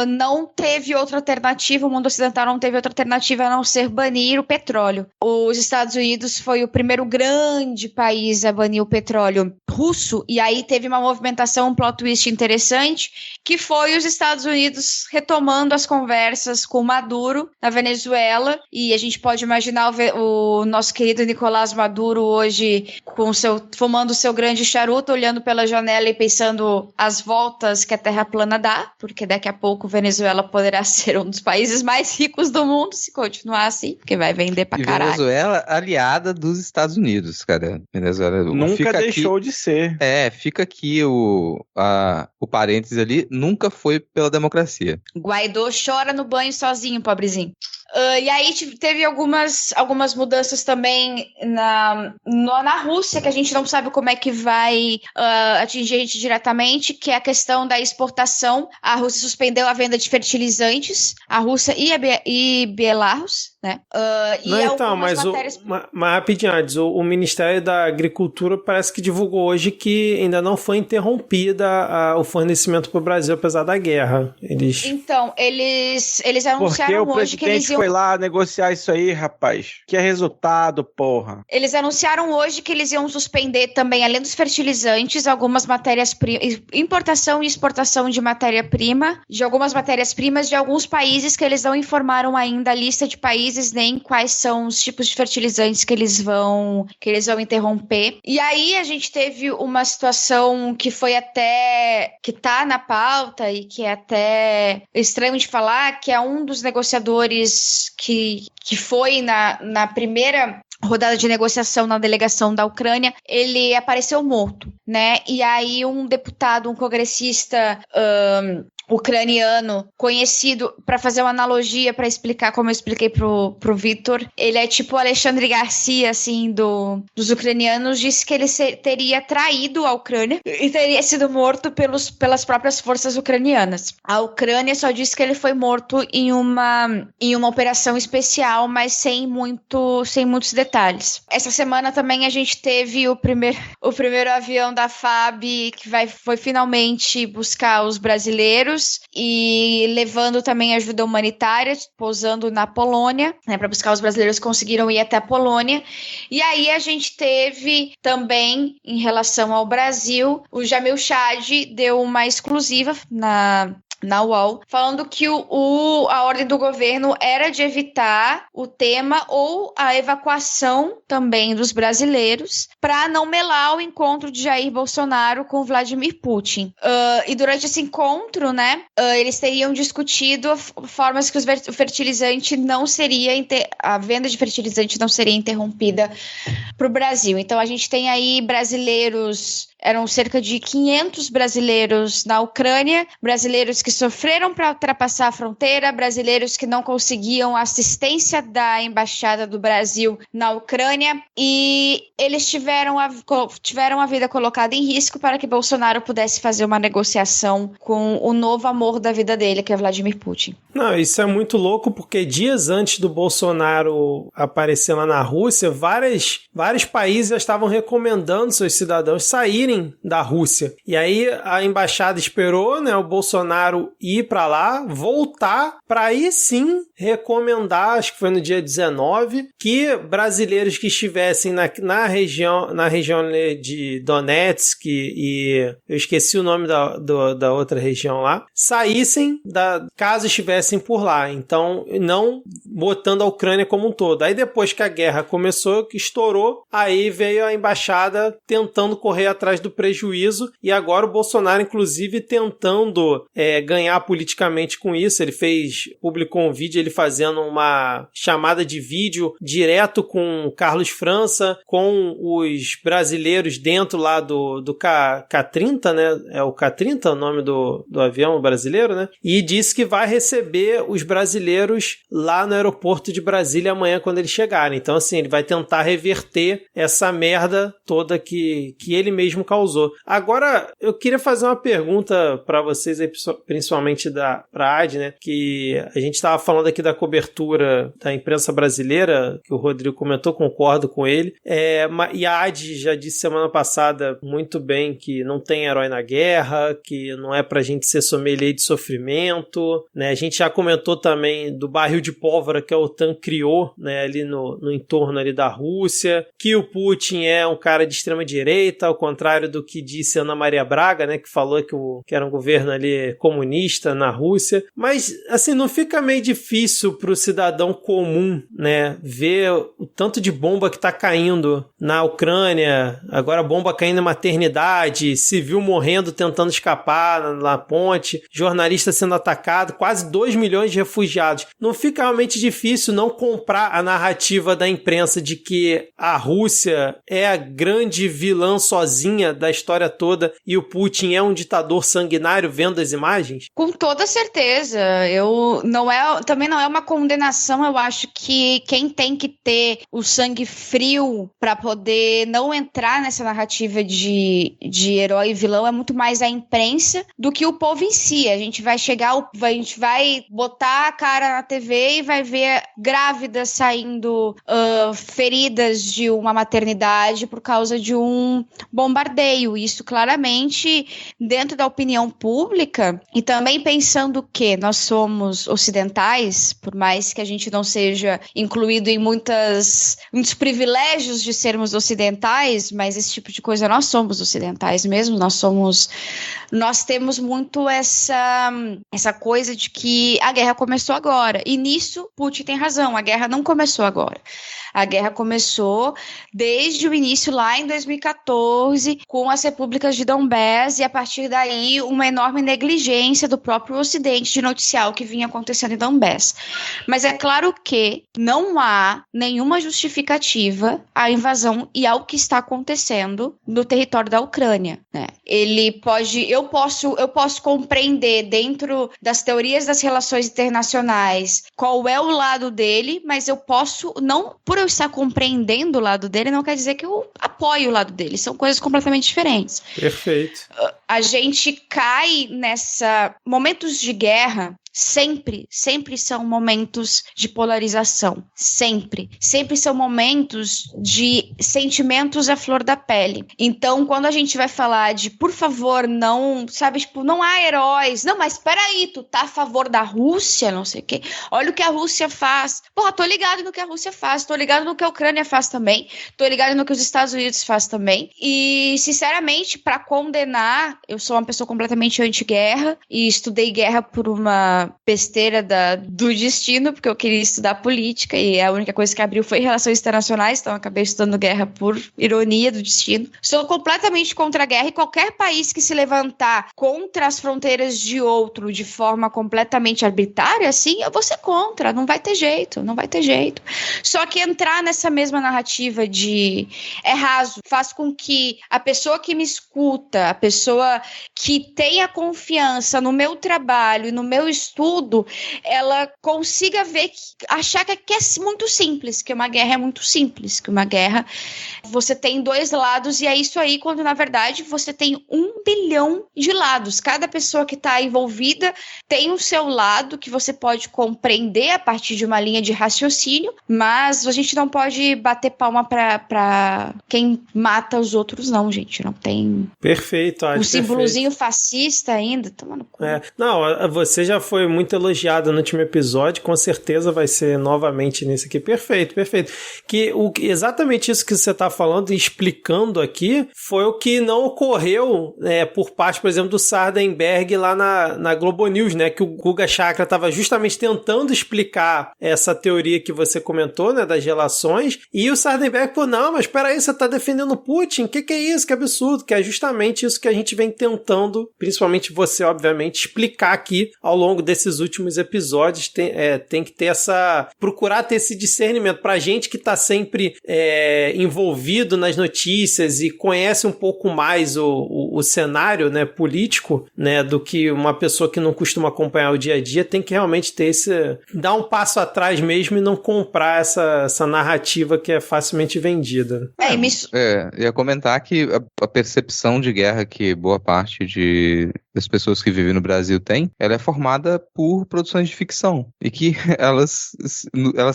D: não teve outra alternativa, o mundo ocidental não teve outra alternativa a não ser banir o petróleo. Os Estados Unidos foi o primeiro grande país a banir o petróleo russo, e aí teve uma movimentação, um plot twist interessante, que foi os Estados Unidos retomando as conversas com Maduro na Venezuela, e a gente pode imaginar o nosso querido Nicolás Maduro hoje fumando o seu grande charuto, olhando pela janela e pensando as voltas que a Terra plana dá, porque daqui a pouco Venezuela poderá ser um dos países mais ricos do mundo se continuar assim, porque vai vender pra caralho.
F: Venezuela aliada dos Estados Unidos, cara. Venezuela
E: nunca deixou de ser.
F: Fica aqui o parênteses ali, nunca foi pela democracia.
D: Guaidó chora no banho sozinho, pobrezinho. E aí teve algumas mudanças também na Rússia, que a gente não sabe como é que vai atingir a gente diretamente, que é a questão da exportação. A Rússia suspendeu a venda de fertilizantes, a Rússia e Belarus, né?
A: Mas rapidinho, antes, o Ministério da Agricultura parece que divulgou hoje que ainda não foi interrompida o fornecimento para o Brasil, apesar da guerra.
D: Então, eles anunciaram hoje que eles iam...
E: foi lá negociar isso aí, rapaz. Que é resultado, porra.
D: Eles anunciaram hoje que eles iam suspender também, além dos fertilizantes, algumas matérias-primas, importação e exportação de matéria-prima, de algumas matérias-primas de alguns países, que eles não informaram ainda a lista de países, nem quais são os tipos de fertilizantes que eles vão interromper. E aí a gente teve uma situação que foi até... que tá na pauta e que é até estranho de falar, que é um dos negociadores que foi na primeira rodada de negociação na delegação da Ucrânia, ele apareceu morto, né? E aí um deputado, um congressista ucraniano conhecido, para fazer uma analogia, para explicar como eu expliquei pro Vitor, ele é tipo o Alexandre Garcia, assim, dos ucranianos, disse que ele teria traído a Ucrânia e teria sido morto pelas próprias forças ucranianas. A Ucrânia só disse que ele foi morto em uma operação especial, mas sem muitos detalhes. Essa semana também a gente teve o primeiro avião da FAB que foi finalmente buscar os brasileiros e levando também ajuda humanitária, pousando na Polônia, né, para buscar os brasileiros que conseguiram ir até a Polônia. E aí a gente teve também, em relação ao Brasil, o Jamil Chad deu uma exclusiva na UOL, falando que a ordem do governo era de evitar o tema ou a evacuação também dos brasileiros para não melar o encontro de Jair Bolsonaro com Vladimir Putin. E durante esse encontro, né, eles teriam discutido formas que o fertilizante não seria, a venda de fertilizante não seria interrompida para o Brasil. Então a gente tem aí brasileiros, eram cerca de 500 brasileiros na Ucrânia, brasileiros que sofreram para ultrapassar a fronteira, brasileiros que não conseguiam assistência da Embaixada do Brasil na Ucrânia, e eles tiveram a vida colocada em risco para que Bolsonaro pudesse fazer uma negociação com o novo amor da vida dele, que é Vladimir Putin.
A: Não, isso é muito louco, porque dias antes do Bolsonaro aparecer lá na Rússia, vários países já estavam recomendando seus cidadãos saírem da Rússia. E aí a embaixada esperou, né, o Bolsonaro ir para lá, voltar, para aí sim recomendar, acho que foi no dia 19, que brasileiros que estivessem na região de Donetsk e eu esqueci o nome da outra região lá, saíssem caso estivessem por lá. Então, não botando a Ucrânia como um todo. Aí depois que a guerra começou, que estourou, aí veio a embaixada tentando correr atrás do prejuízo, e agora o Bolsonaro, inclusive, tentando ganhar politicamente com isso. Ele publicou um vídeo, ele fazendo uma chamada de vídeo direto com Carlos França, com os brasileiros dentro lá do K-30, né? É o K-30 o nome do avião brasileiro, né? E disse que vai receber os brasileiros lá no aeroporto de Brasília amanhã quando eles chegarem. Então, assim, ele vai tentar reverter essa merda toda que ele mesmo causou. Agora, eu queria fazer uma pergunta para vocês aí, principalmente pra AD, né? Que a gente estava falando aqui da cobertura da imprensa brasileira, que o Rodrigo comentou, concordo com ele. E a AD já disse semana passada muito bem que não tem herói na guerra, que não é pra gente ser sommelier de sofrimento, né? A gente já comentou também do barril de pólvora que a OTAN criou, né, ali no entorno ali da Rússia, que o Putin é um cara de extrema direita, ao contrário do que disse Ana Maria Braga, né, que falou que era um governo ali comunista na Rússia. Mas, assim, não fica meio difícil pro cidadão comum, né, ver o tanto de bomba que tá caindo na Ucrânia, agora bomba caindo na maternidade, civil morrendo tentando escapar na ponte, jornalista sendo atacado, quase 2 milhões de refugiados. Não fica realmente difícil não comprar a narrativa da imprensa de que a Rússia é a grande vilã sozinha da história toda e o Putin é um ditador sanguinário vendo as imagens?
D: Com toda certeza. Também não é uma condenação. Eu acho que quem tem que ter o sangue frio para poder não entrar nessa narrativa de herói e vilão é muito mais a imprensa do que o povo em si. A gente vai botar a cara na TV e vai ver grávidas saindo feridas de uma maternidade por causa de um bombardeio. Isso claramente dentro da opinião pública, e também pensando que nós somos ocidentais, por mais que a gente não seja incluído em muitos privilégios de sermos ocidentais, mas esse tipo de coisa nós somos ocidentais mesmo, nós temos muito essa coisa de que a guerra começou agora, e nisso Putin tem razão, a guerra não começou agora. A guerra começou desde o início lá em 2014 com as repúblicas de Donbass e a partir daí uma enorme negligência do próprio Ocidente de noticiar o que vinha acontecendo em Donbass. Mas é claro que não há nenhuma justificativa à invasão e ao que está acontecendo no território da Ucrânia, né? Eu posso compreender dentro das teorias das relações internacionais qual é o lado dele, mas eu posso, não por eu estar compreendendo o lado dele, não quer dizer que eu apoio o lado dele, são coisas completamente diferentes.
A: Perfeito.
D: A gente cai momentos de guerra. Sempre são momentos de polarização. Sempre são momentos de sentimentos à flor da pele. Então, quando a gente vai falar de, por favor, não, sabe, tipo, não há heróis. Não, mas peraí, tu tá a favor da Rússia, não sei o quê. Olha o que a Rússia faz. Porra, tô ligado no que a Rússia faz, tô ligado no que a Ucrânia faz também, tô ligado no que os Estados Unidos faz também. E, sinceramente, pra condenar, eu sou uma pessoa completamente anti-guerra e estudei guerra por uma besteira do destino, porque eu queria estudar política e a única coisa que abriu foi relações internacionais, então eu acabei estudando guerra por ironia do destino. Sou completamente contra a guerra e qualquer país que se levantar contra as fronteiras de outro de forma completamente arbitrária, assim, eu vou ser contra, não vai ter jeito. Só que entrar nessa mesma narrativa de é raso, faz com que a pessoa que me escuta, a pessoa que tenha confiança no meu trabalho e no meu estudo, ela consiga achar que é muito simples, que uma guerra é muito simples, que uma guerra você tem dois lados e é isso aí, quando na verdade você tem 1 bilhão de lados. Cada pessoa que está envolvida tem o seu lado que você pode compreender a partir de uma linha de raciocínio, mas a gente não pode bater palma para quem mata os outros, não, gente. Não tem.
A: Perfeito,
D: um símbolozinho fascista ainda, toma no cu.
A: Não, você já foi muito elogiado no último episódio, com certeza vai ser novamente nesse aqui. Perfeito. Que exatamente isso que você está falando e explicando aqui foi o que não ocorreu por parte, por exemplo, do Sardenberg lá na Globo News, né? Que o Guga Chakra estava justamente tentando explicar essa teoria que você comentou, né? Das relações, e o Sardenberg, não, mas peraí, você está defendendo o Putin? Que é isso? Que absurdo! Que é justamente isso que a gente vem tentando, principalmente você, obviamente, explicar aqui ao longo desses últimos episódios. Tem que ter procurar ter esse discernimento pra gente que tá sempre envolvido nas notícias e conhece um pouco mais o cenário, né, político, né, do que uma pessoa que não costuma acompanhar o dia a dia. Tem que realmente ter dar um passo atrás mesmo e não comprar essa narrativa que é facilmente vendida.
F: Ia comentar que a percepção de guerra que boa parte das pessoas que vivem no Brasil tem, ela é formada por produções de ficção e que elas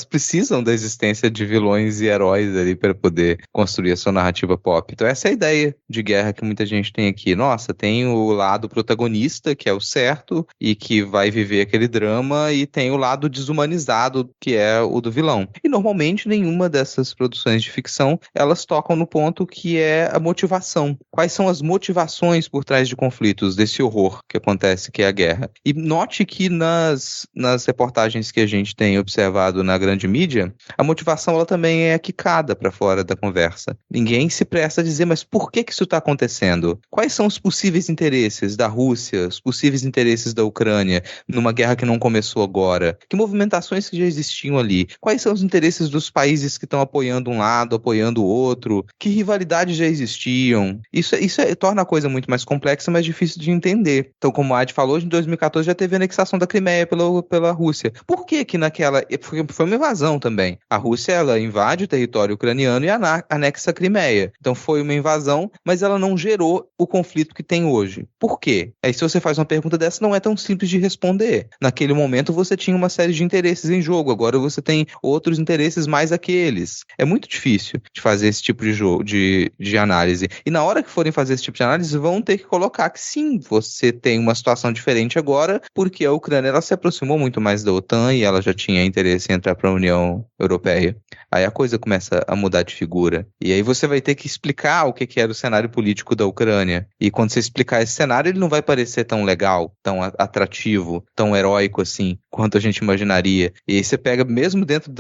F: precisam da existência de vilões e heróis ali para poder construir a sua narrativa pop. Então essa é a ideia de guerra que muita gente tem aqui. Nossa, tem o lado protagonista, que é o certo e que vai viver aquele drama, e tem o lado desumanizado, que é o do vilão. E normalmente nenhuma dessas produções de ficção, elas tocam no ponto que é a motivação. Quais são as motivações por trás de conflitos, desse horror que acontece, que é a guerra. E note que nas reportagens que a gente tem observado na grande mídia, a motivação ela também é quicada para fora da conversa. Ninguém se presta a dizer, mas por que isso está acontecendo? Quais são os possíveis interesses da Rússia, os possíveis interesses da Ucrânia, numa guerra que não começou agora? Que movimentações que já existiam ali? Quais são os interesses dos países que estão apoiando um lado, apoiando o outro? Que rivalidades já existiam? Isso torna a coisa muito mais complexa, mais difícil de entender. Então, como a Adi falou, em 2014 já teve a anexação da Crimeia pela Rússia. Por que naquela... Foi uma invasão também. A Rússia, ela invade o território ucraniano e anexa a Crimeia. Então foi uma invasão, mas ela não gerou o conflito que tem hoje. Por quê? Aí se você faz uma pergunta dessa, não é tão simples de responder. Naquele momento você tinha uma série de interesses em jogo, agora você tem outros interesses mais aqueles. É muito difícil de fazer esse tipo de análise. E na hora que forem fazer esse tipo de análise, vão ter que colocar que sim, você tem uma situação diferente agora, porque a Ucrânia ela se aproximou muito mais da OTAN e ela já tinha interesse em entrar para a União Europeia. Aí a coisa começa a mudar de figura. E aí você vai ter que explicar o que era o cenário político da Ucrânia. E quando você explicar esse cenário, ele não vai parecer tão legal, tão atrativo, tão heróico assim, quanto a gente imaginaria. E aí você pega, mesmo dentro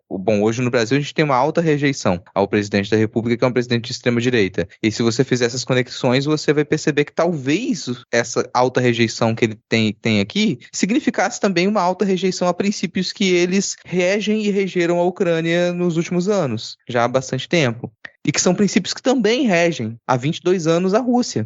F: Bom, hoje no Brasil a gente tem uma alta rejeição ao presidente da República, que é um presidente de extrema-direita. E se você fizer essas conexões, você vai perceber que talvez essa alta rejeição que ele tem aqui significasse também uma alta rejeição a princípios que eles regem e regeram a Ucrânia nos últimos anos, já há bastante tempo. E que são princípios que também regem há 22 anos a Rússia.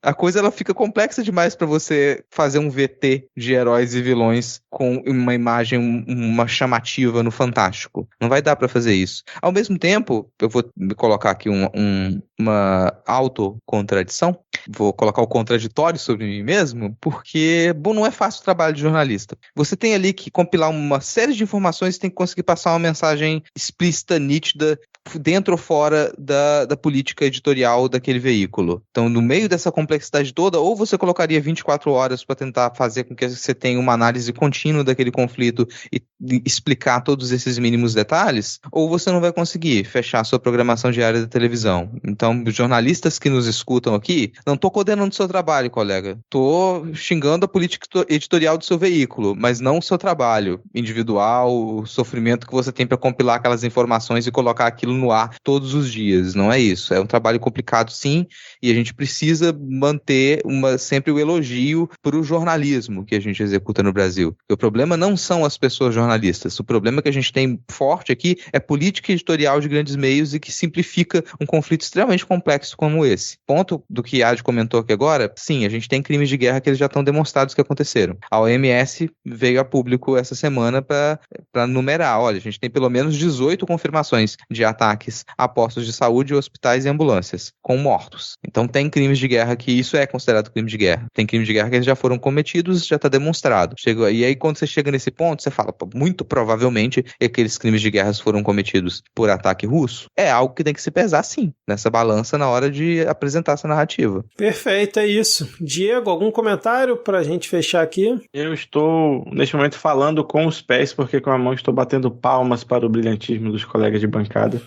F: A coisa ela fica complexa demais para você fazer um VT de heróis e vilões com uma imagem, uma chamativa no Fantástico. Não vai dar para fazer isso. Ao mesmo tempo, eu vou colocar aqui uma autocontradição. Vou colocar o contraditório sobre mim mesmo, porque, bom, não é fácil o trabalho de jornalista. Você tem ali que compilar uma série de informações e tem que conseguir passar uma mensagem explícita, nítida, dentro ou fora da política editorial daquele veículo. Então, no meio dessa complexidade toda, ou você colocaria 24 horas para tentar fazer com que você tenha uma análise contínua daquele conflito e explicar todos esses mínimos detalhes, ou você não vai conseguir fechar a sua programação diária da televisão. Então, os jornalistas que nos escutam aqui, não estou condenando o seu trabalho, colega. Estou xingando a política editorial do seu veículo, mas não o seu trabalho individual, o sofrimento que você tem para compilar aquelas informações e colocar aquilo no ar todos os dias. Não é isso. É um trabalho complicado, sim, e a gente precisa manter sempre o elogio para o jornalismo que a gente executa no Brasil. O problema não são as pessoas jornalistas. O problema que a gente tem forte aqui é política editorial de grandes meios e que simplifica um conflito extremamente complexo como esse. Ponto do que Adi comentou aqui agora, sim, a gente tem crimes de guerra que eles já estão demonstrados que aconteceram. A OMS veio a público essa semana para numerar. Olha, a gente tem pelo menos 18 confirmações de ataques a postos de saúde, hospitais e ambulâncias, com mortos. Então tem crimes de guerra que isso é considerado crime de guerra. Tem crimes de guerra que eles já foram cometidos, já está demonstrado. E aí quando você chega nesse ponto, você fala, muito provavelmente aqueles crimes de guerra foram cometidos por ataque russo. É algo que tem que se pesar, sim, nessa balança na hora de apresentar essa narrativa.
A: Perfeito, é isso. Diego, algum comentário pra gente fechar aqui?
E: Eu estou, neste momento, falando com os pés, porque com a mão estou batendo palmas para o brilhantismo dos colegas de bancada.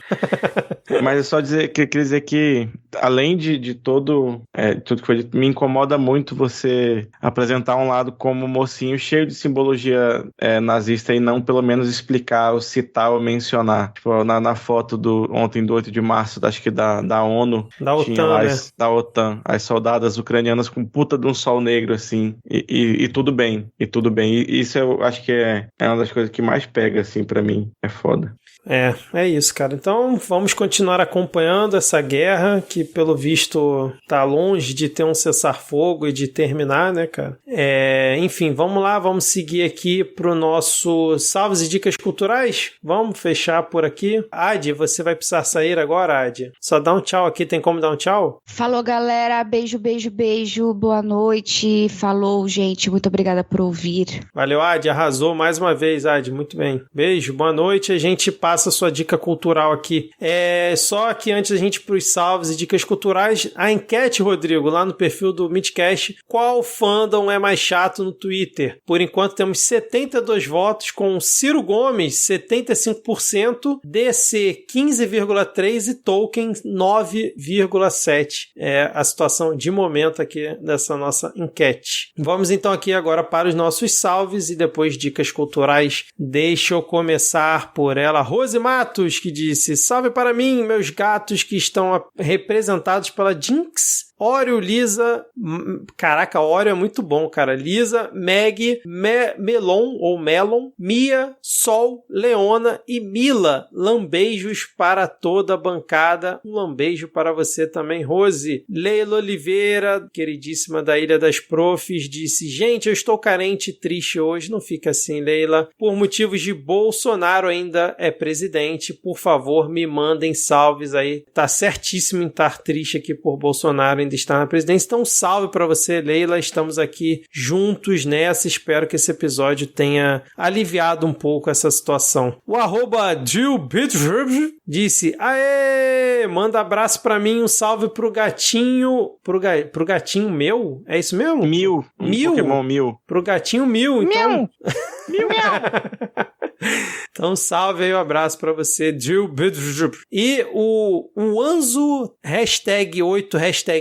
E: Mas é só queria dizer que, além de tudo que foi dito, me incomoda muito você apresentar um lado como mocinho cheio de simbologia nazista e não pelo menos explicar, ou citar, ou mencionar. Tipo, na foto ontem do 8 de março, acho que da ONU,
A: da OTAN,
E: tinha lá
A: né?
E: Da OTAN, as soldadas ucranianas com puta de um sol negro, assim, e tudo bem, e isso eu acho que é uma das coisas que mais pega, assim, pra mim, é foda.
A: É isso, cara. Então vamos continuar acompanhando essa guerra que, pelo visto, tá longe de ter um cessar-fogo e de terminar, né, cara? Enfim, vamos lá, vamos seguir aqui pro nosso Salves e Dicas Culturais. Vamos fechar por aqui. Adi, você vai precisar sair agora, Adi? Só dá um tchau aqui, tem como dar um tchau?
D: Falou, galera. Beijo, beijo, beijo. Boa noite. Falou, gente. Muito obrigada por ouvir.
A: Valeu, Adi. Arrasou mais uma vez, Adi. Muito bem. Beijo, boa noite. A gente passa a sua dica cultural aqui. Só que antes da gente ir pros salves e dicas culturais, a enquete, Rodrigo, lá no perfil do Midcast, qual fandom é mais chato no Twitter? Por enquanto temos 72 votos, com Ciro Gomes 75%, DC 15,3% e Tolkien 9,7%. É a situação de momento aqui dessa nossa enquete. Vamos então aqui agora para os nossos salves e depois dicas culturais. Deixa eu começar por ela, Rose Matos, que disse: salve para mim, meus gatos que estão representados pela Jinx, Oreo, Lisa... Caraca, Oreo é muito bom, cara. Lisa, Meg, Melon, Mia, Sol, Leona e Mila. Lambeijos para toda a bancada. Um lambejo para você também, Rose. Leila Oliveira, queridíssima da Ilha das Profs, disse: gente, eu estou carente e triste hoje. Não fica assim, Leila. Por motivos de Bolsonaro ainda é presidente. Por favor, me mandem salves aí. Tá certíssimo em estar triste aqui por Bolsonaro ainda ele está na presidência. Então, salve pra você, Leila. Estamos aqui juntos nessa. Espero que esse episódio tenha aliviado um pouco essa situação. O @JillBitverb disse: aê! Manda abraço pra mim, um salve pro gatinho. Pro gatinho meu? É isso mesmo?
E: Mil. Pokémon Mil.
A: Pro gatinho Mil, então. Mil. Então, salve aí, um abraço pra você, Jill. E o Anzo, #8,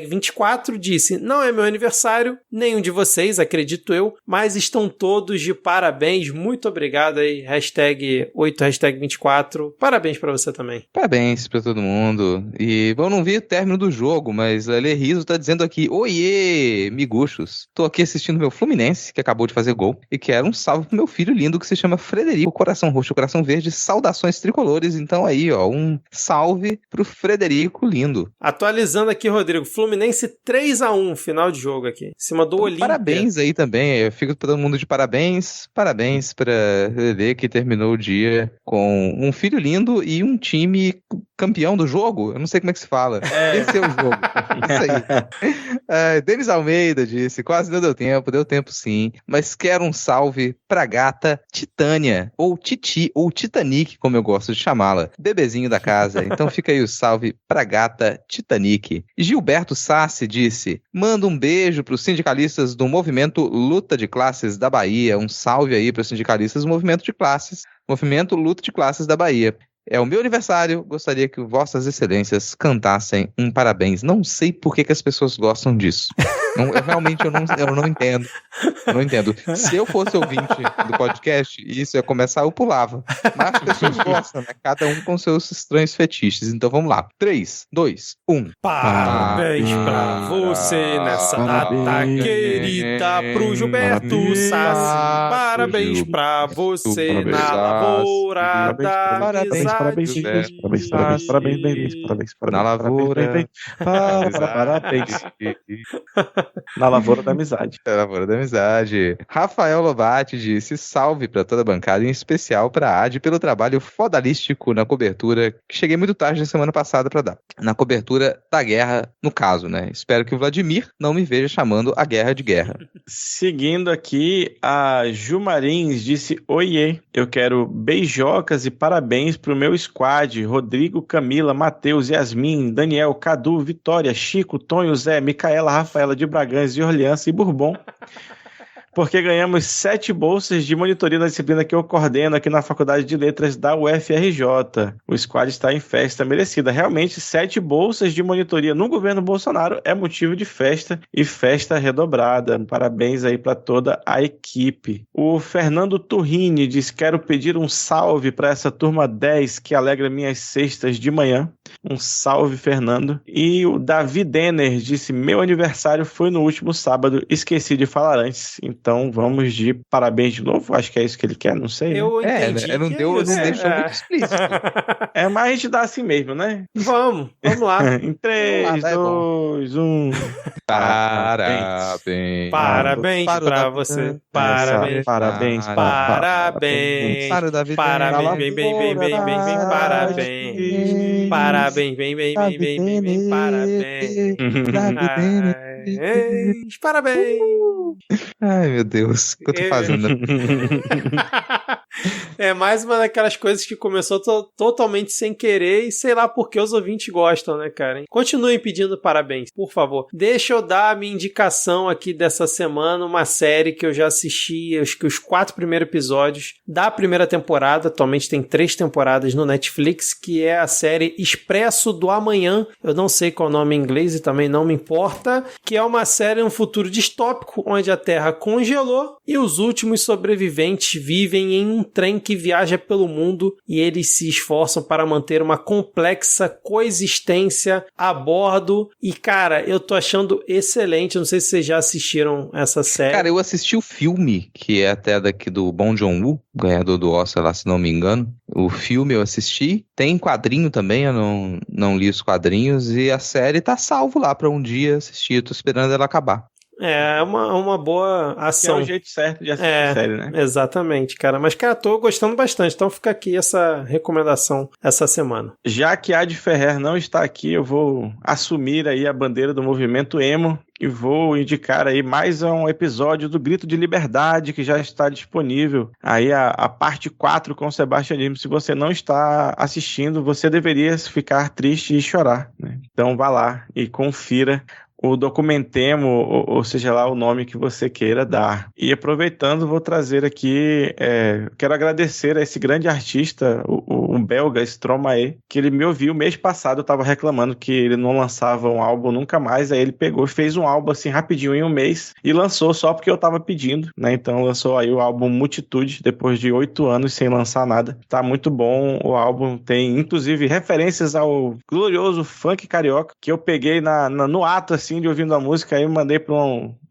A: #24, disse: não é meu aniversário, nenhum de vocês, acredito eu, mas estão todos de parabéns. Muito obrigado aí, #8, #24. Parabéns pra você também.
F: Parabéns pra todo mundo. E eu não vi o término do jogo, mas a Lê Riso tá dizendo aqui: oiê, miguxos. Tô aqui assistindo meu Fluminense, que acabou de fazer gol, e quero um salve pro meu filho lindo que se chama Frederico, coração roxo, coração verde, saudações tricolores. Então aí, ó, um salve pro Frederico lindo.
A: Atualizando aqui, Rodrigo, Fluminense 3-1, final de jogo aqui, em cima do Olímpia.
F: Parabéns aí também, eu fico pra todo mundo de parabéns pra Lelê, que terminou o dia com um filho lindo e um time campeão do jogo. Eu não sei como é que se fala. Esse é o jogo. Isso aí. Denis Almeida disse: quase não deu tempo sim, mas quero um salve pra gata Titânia, ou Titi, ou Titanic, como eu gosto de chamá-la, bebezinho da casa. Então fica aí o salve pra gata Titanic. Gilberto Sassi disse: manda um beijo pros sindicalistas do movimento Luta de Classes da Bahia. Um salve aí pros sindicalistas do movimento Luta de Classes da Bahia. É o meu aniversário, gostaria que vossas excelências cantassem um parabéns. Não sei por que as pessoas gostam disso. Eu não entendo. Eu não entendo. Se eu fosse ouvinte do podcast, isso ia começar, eu pulava. Mas as pessoas gostam, né? Cada um com seus estranhos fetiches. Então vamos lá. 3, 2, 1.
A: Parabéns pra você nessa data querida, pro Gilberto Sassi. Parabéns pra você na lavoura da amizade.
B: Parabéns,
F: Na lavoura.
E: Parabéns. Na lavoura da amizade.
F: Na lavoura da amizade. Rafael Lobate disse: salve pra toda a bancada, em especial pra Adi pelo trabalho fodalístico na cobertura, que cheguei muito tarde na semana passada pra dar. Na cobertura da guerra, no caso, né? Espero que o Vladimir não me veja chamando a guerra de guerra.
E: Seguindo aqui, a Ju Marins disse: oiê, eu quero beijocas e parabéns pro meu squad, Rodrigo, Camila, Matheus, Yasmin, Daniel, Cadu, Vitória, Chico, Tonho, Zé, Micaela, Rafaela de Bragança, de Orleans e Bourbon, porque ganhamos 7 bolsas de monitoria da disciplina que eu coordeno aqui na Faculdade de Letras da UFRJ. O squad está em festa merecida. Realmente, 7 bolsas de monitoria no governo Bolsonaro é motivo de festa e festa redobrada. Parabéns aí para toda a equipe. O Fernando Turrini diz: quero pedir um salve para essa turma 10 que alegra minhas sextas de manhã. Um salve, Fernando. E o Davi Denner disse: meu aniversário foi no último sábado, esqueci de falar antes. Então vamos de parabéns de novo. Acho que é isso que ele quer, não sei.
A: Eu entendi.
F: Não deixou muito explícito.
E: Mas a gente dá assim mesmo, né?
A: Vamos lá.
E: Em 3, 2, 1.
F: Parabéns.
A: Parabéns pra você. Parabéns.
E: Parabéns.
A: Parabéns.
F: Para o Davi.
A: Parabéns, bem, parabéns. Parabéns, bem, parabéns. Parabéns.
F: Ai, meu Deus, o que eu tô fazendo?
A: É mais uma daquelas coisas que começou totalmente sem querer e sei lá por que os ouvintes gostam, né, cara? Continuem pedindo parabéns, por favor. Deixa eu dar a minha indicação aqui dessa semana, uma série que eu já assisti, acho que os 4 primeiros episódios da primeira temporada. Atualmente tem 3 temporadas no Netflix, que é a série Expresso do Amanhã. Eu não sei qual é o nome em inglês e também não me importa, que é uma série em um futuro distópico, onde a Terra congelou e os últimos sobreviventes vivem em um trem que viaja pelo mundo e eles se esforçam para manter uma complexa coexistência a bordo. E, cara, eu tô achando excelente. Não sei se vocês já assistiram essa série.
F: Cara, eu assisti o filme, que é até daqui do Bong Joon-ho, ganhador do Oscar lá, se não me engano. O filme eu assisti. Tem quadrinho também, eu não li os quadrinhos. E a série tá salvo lá pra um dia assistir. Eu tô esperando ela acabar.
A: É uma boa
E: Que é
A: ação.
E: o jeito certo de assistir a série, né?
A: Exatamente, cara. Mas, cara, tô gostando bastante. Então fica aqui essa recomendação essa semana.
E: Já que Ad Ferrer não está aqui, eu vou assumir aí a bandeira do movimento emo e vou indicar aí mais um episódio do Grito de Liberdade, que já está disponível. Aí a parte 4 com o Sebastian Lima. Se você não está assistindo, você deveria ficar triste e chorar, né? Então vá lá e confira o Documentemo, ou seja lá o nome que você queira dar. E aproveitando, vou trazer aqui, quero agradecer a esse grande artista, o belga Stromae, que ele me ouviu mês passado, eu estava reclamando que ele não lançava um álbum nunca mais, aí ele pegou e fez um álbum assim rapidinho em um mês, e lançou só porque eu estava pedindo, né? Então lançou aí o álbum Multitude, depois de 8 anos sem lançar nada. Tá muito bom o álbum, tem inclusive referências ao glorioso funk carioca, que eu peguei no ato assim, de ouvindo a música, aí eu mandei para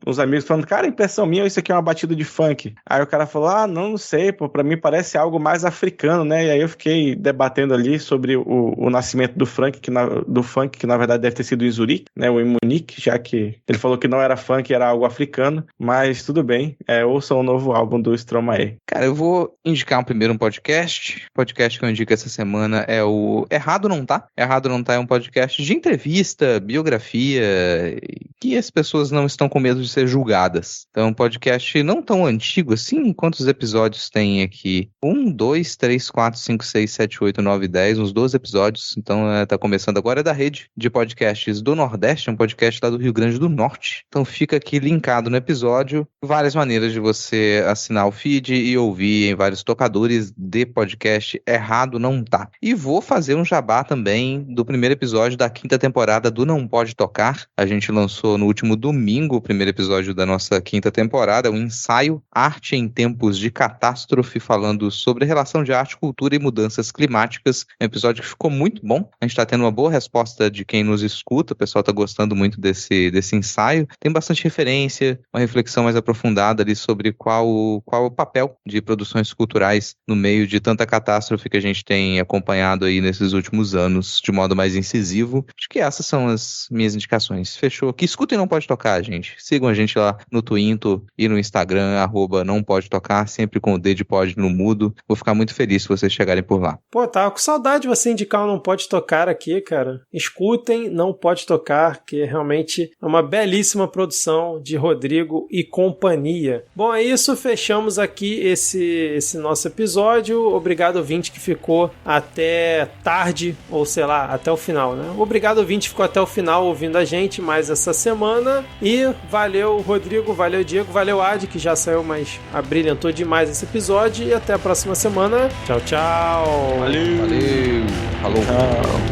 E: uns amigos falando, cara, impressão minha, isso aqui é uma batida de funk. Aí o cara falou, não sei, pô, pra mim parece algo mais africano, né? E aí eu fiquei debatendo ali sobre o nascimento do funk, que na verdade deve ter sido em Zurique, né? Ou em Munique, já que ele falou que não era funk, era algo africano, mas tudo bem, ouçam o novo álbum do Stromae.
F: Cara, eu vou indicar primeiro um podcast. O podcast que eu indico essa semana é o Errado Não Tá. Errado Não Tá é um podcast de entrevista, biografia, que as pessoas não estão com medo de ser julgadas. Então, um podcast não tão antigo assim. Quantos episódios tem aqui? 1, 2, 3, 4, 5, 6, 7, 8, 9, 10, uns 12 episódios. Então, tá começando agora. É da rede de podcasts do Nordeste, um podcast lá do Rio Grande do Norte. Então, fica aqui linkado no episódio. Várias maneiras de você assinar o feed e ouvir em vários tocadores de podcast. Errado Não Tá. E vou fazer um jabá também do primeiro episódio da 5ª temporada do Não Pode Tocar. A gente lançou no último domingo o primeiro episódio da nossa 5ª temporada, um ensaio Arte em Tempos de Catástrofe, falando sobre a relação de arte, cultura e mudanças climáticas. É um episódio que ficou muito bom. A gente está tendo uma boa resposta de quem nos escuta. O pessoal está gostando muito desse ensaio. Tem bastante referência, uma reflexão mais aprofundada ali sobre qual o papel de produções culturais no meio de tanta catástrofe que a gente tem acompanhado aí nesses últimos anos, de modo mais incisivo. Acho que essas são as minhas indicações. Fechou? Que escutem Não Pode Tocar, gente. Sigam a gente lá no Twitter e no Instagram, @Não Pode Tocar, sempre com o D de pod no mudo. Vou ficar muito feliz se vocês chegarem por lá.
A: Pô, tava com saudade de você indicar o Não Pode Tocar aqui, cara. Escutem Não Pode Tocar, que realmente é uma belíssima produção de Rodrigo e companhia. Bom, é isso. Fechamos aqui esse nosso episódio. Obrigado, ouvinte, que ficou até tarde, ou sei lá, até o final, né? Obrigado, ouvinte, que ficou até o final ouvindo a gente mais essa semana. E valeu, Rodrigo, valeu, Diego, valeu, Ad, que já saiu, mas abrilhantou demais esse episódio. E até a próxima semana. Tchau, tchau.
E: Valeu.
F: Falou.
E: Tchau.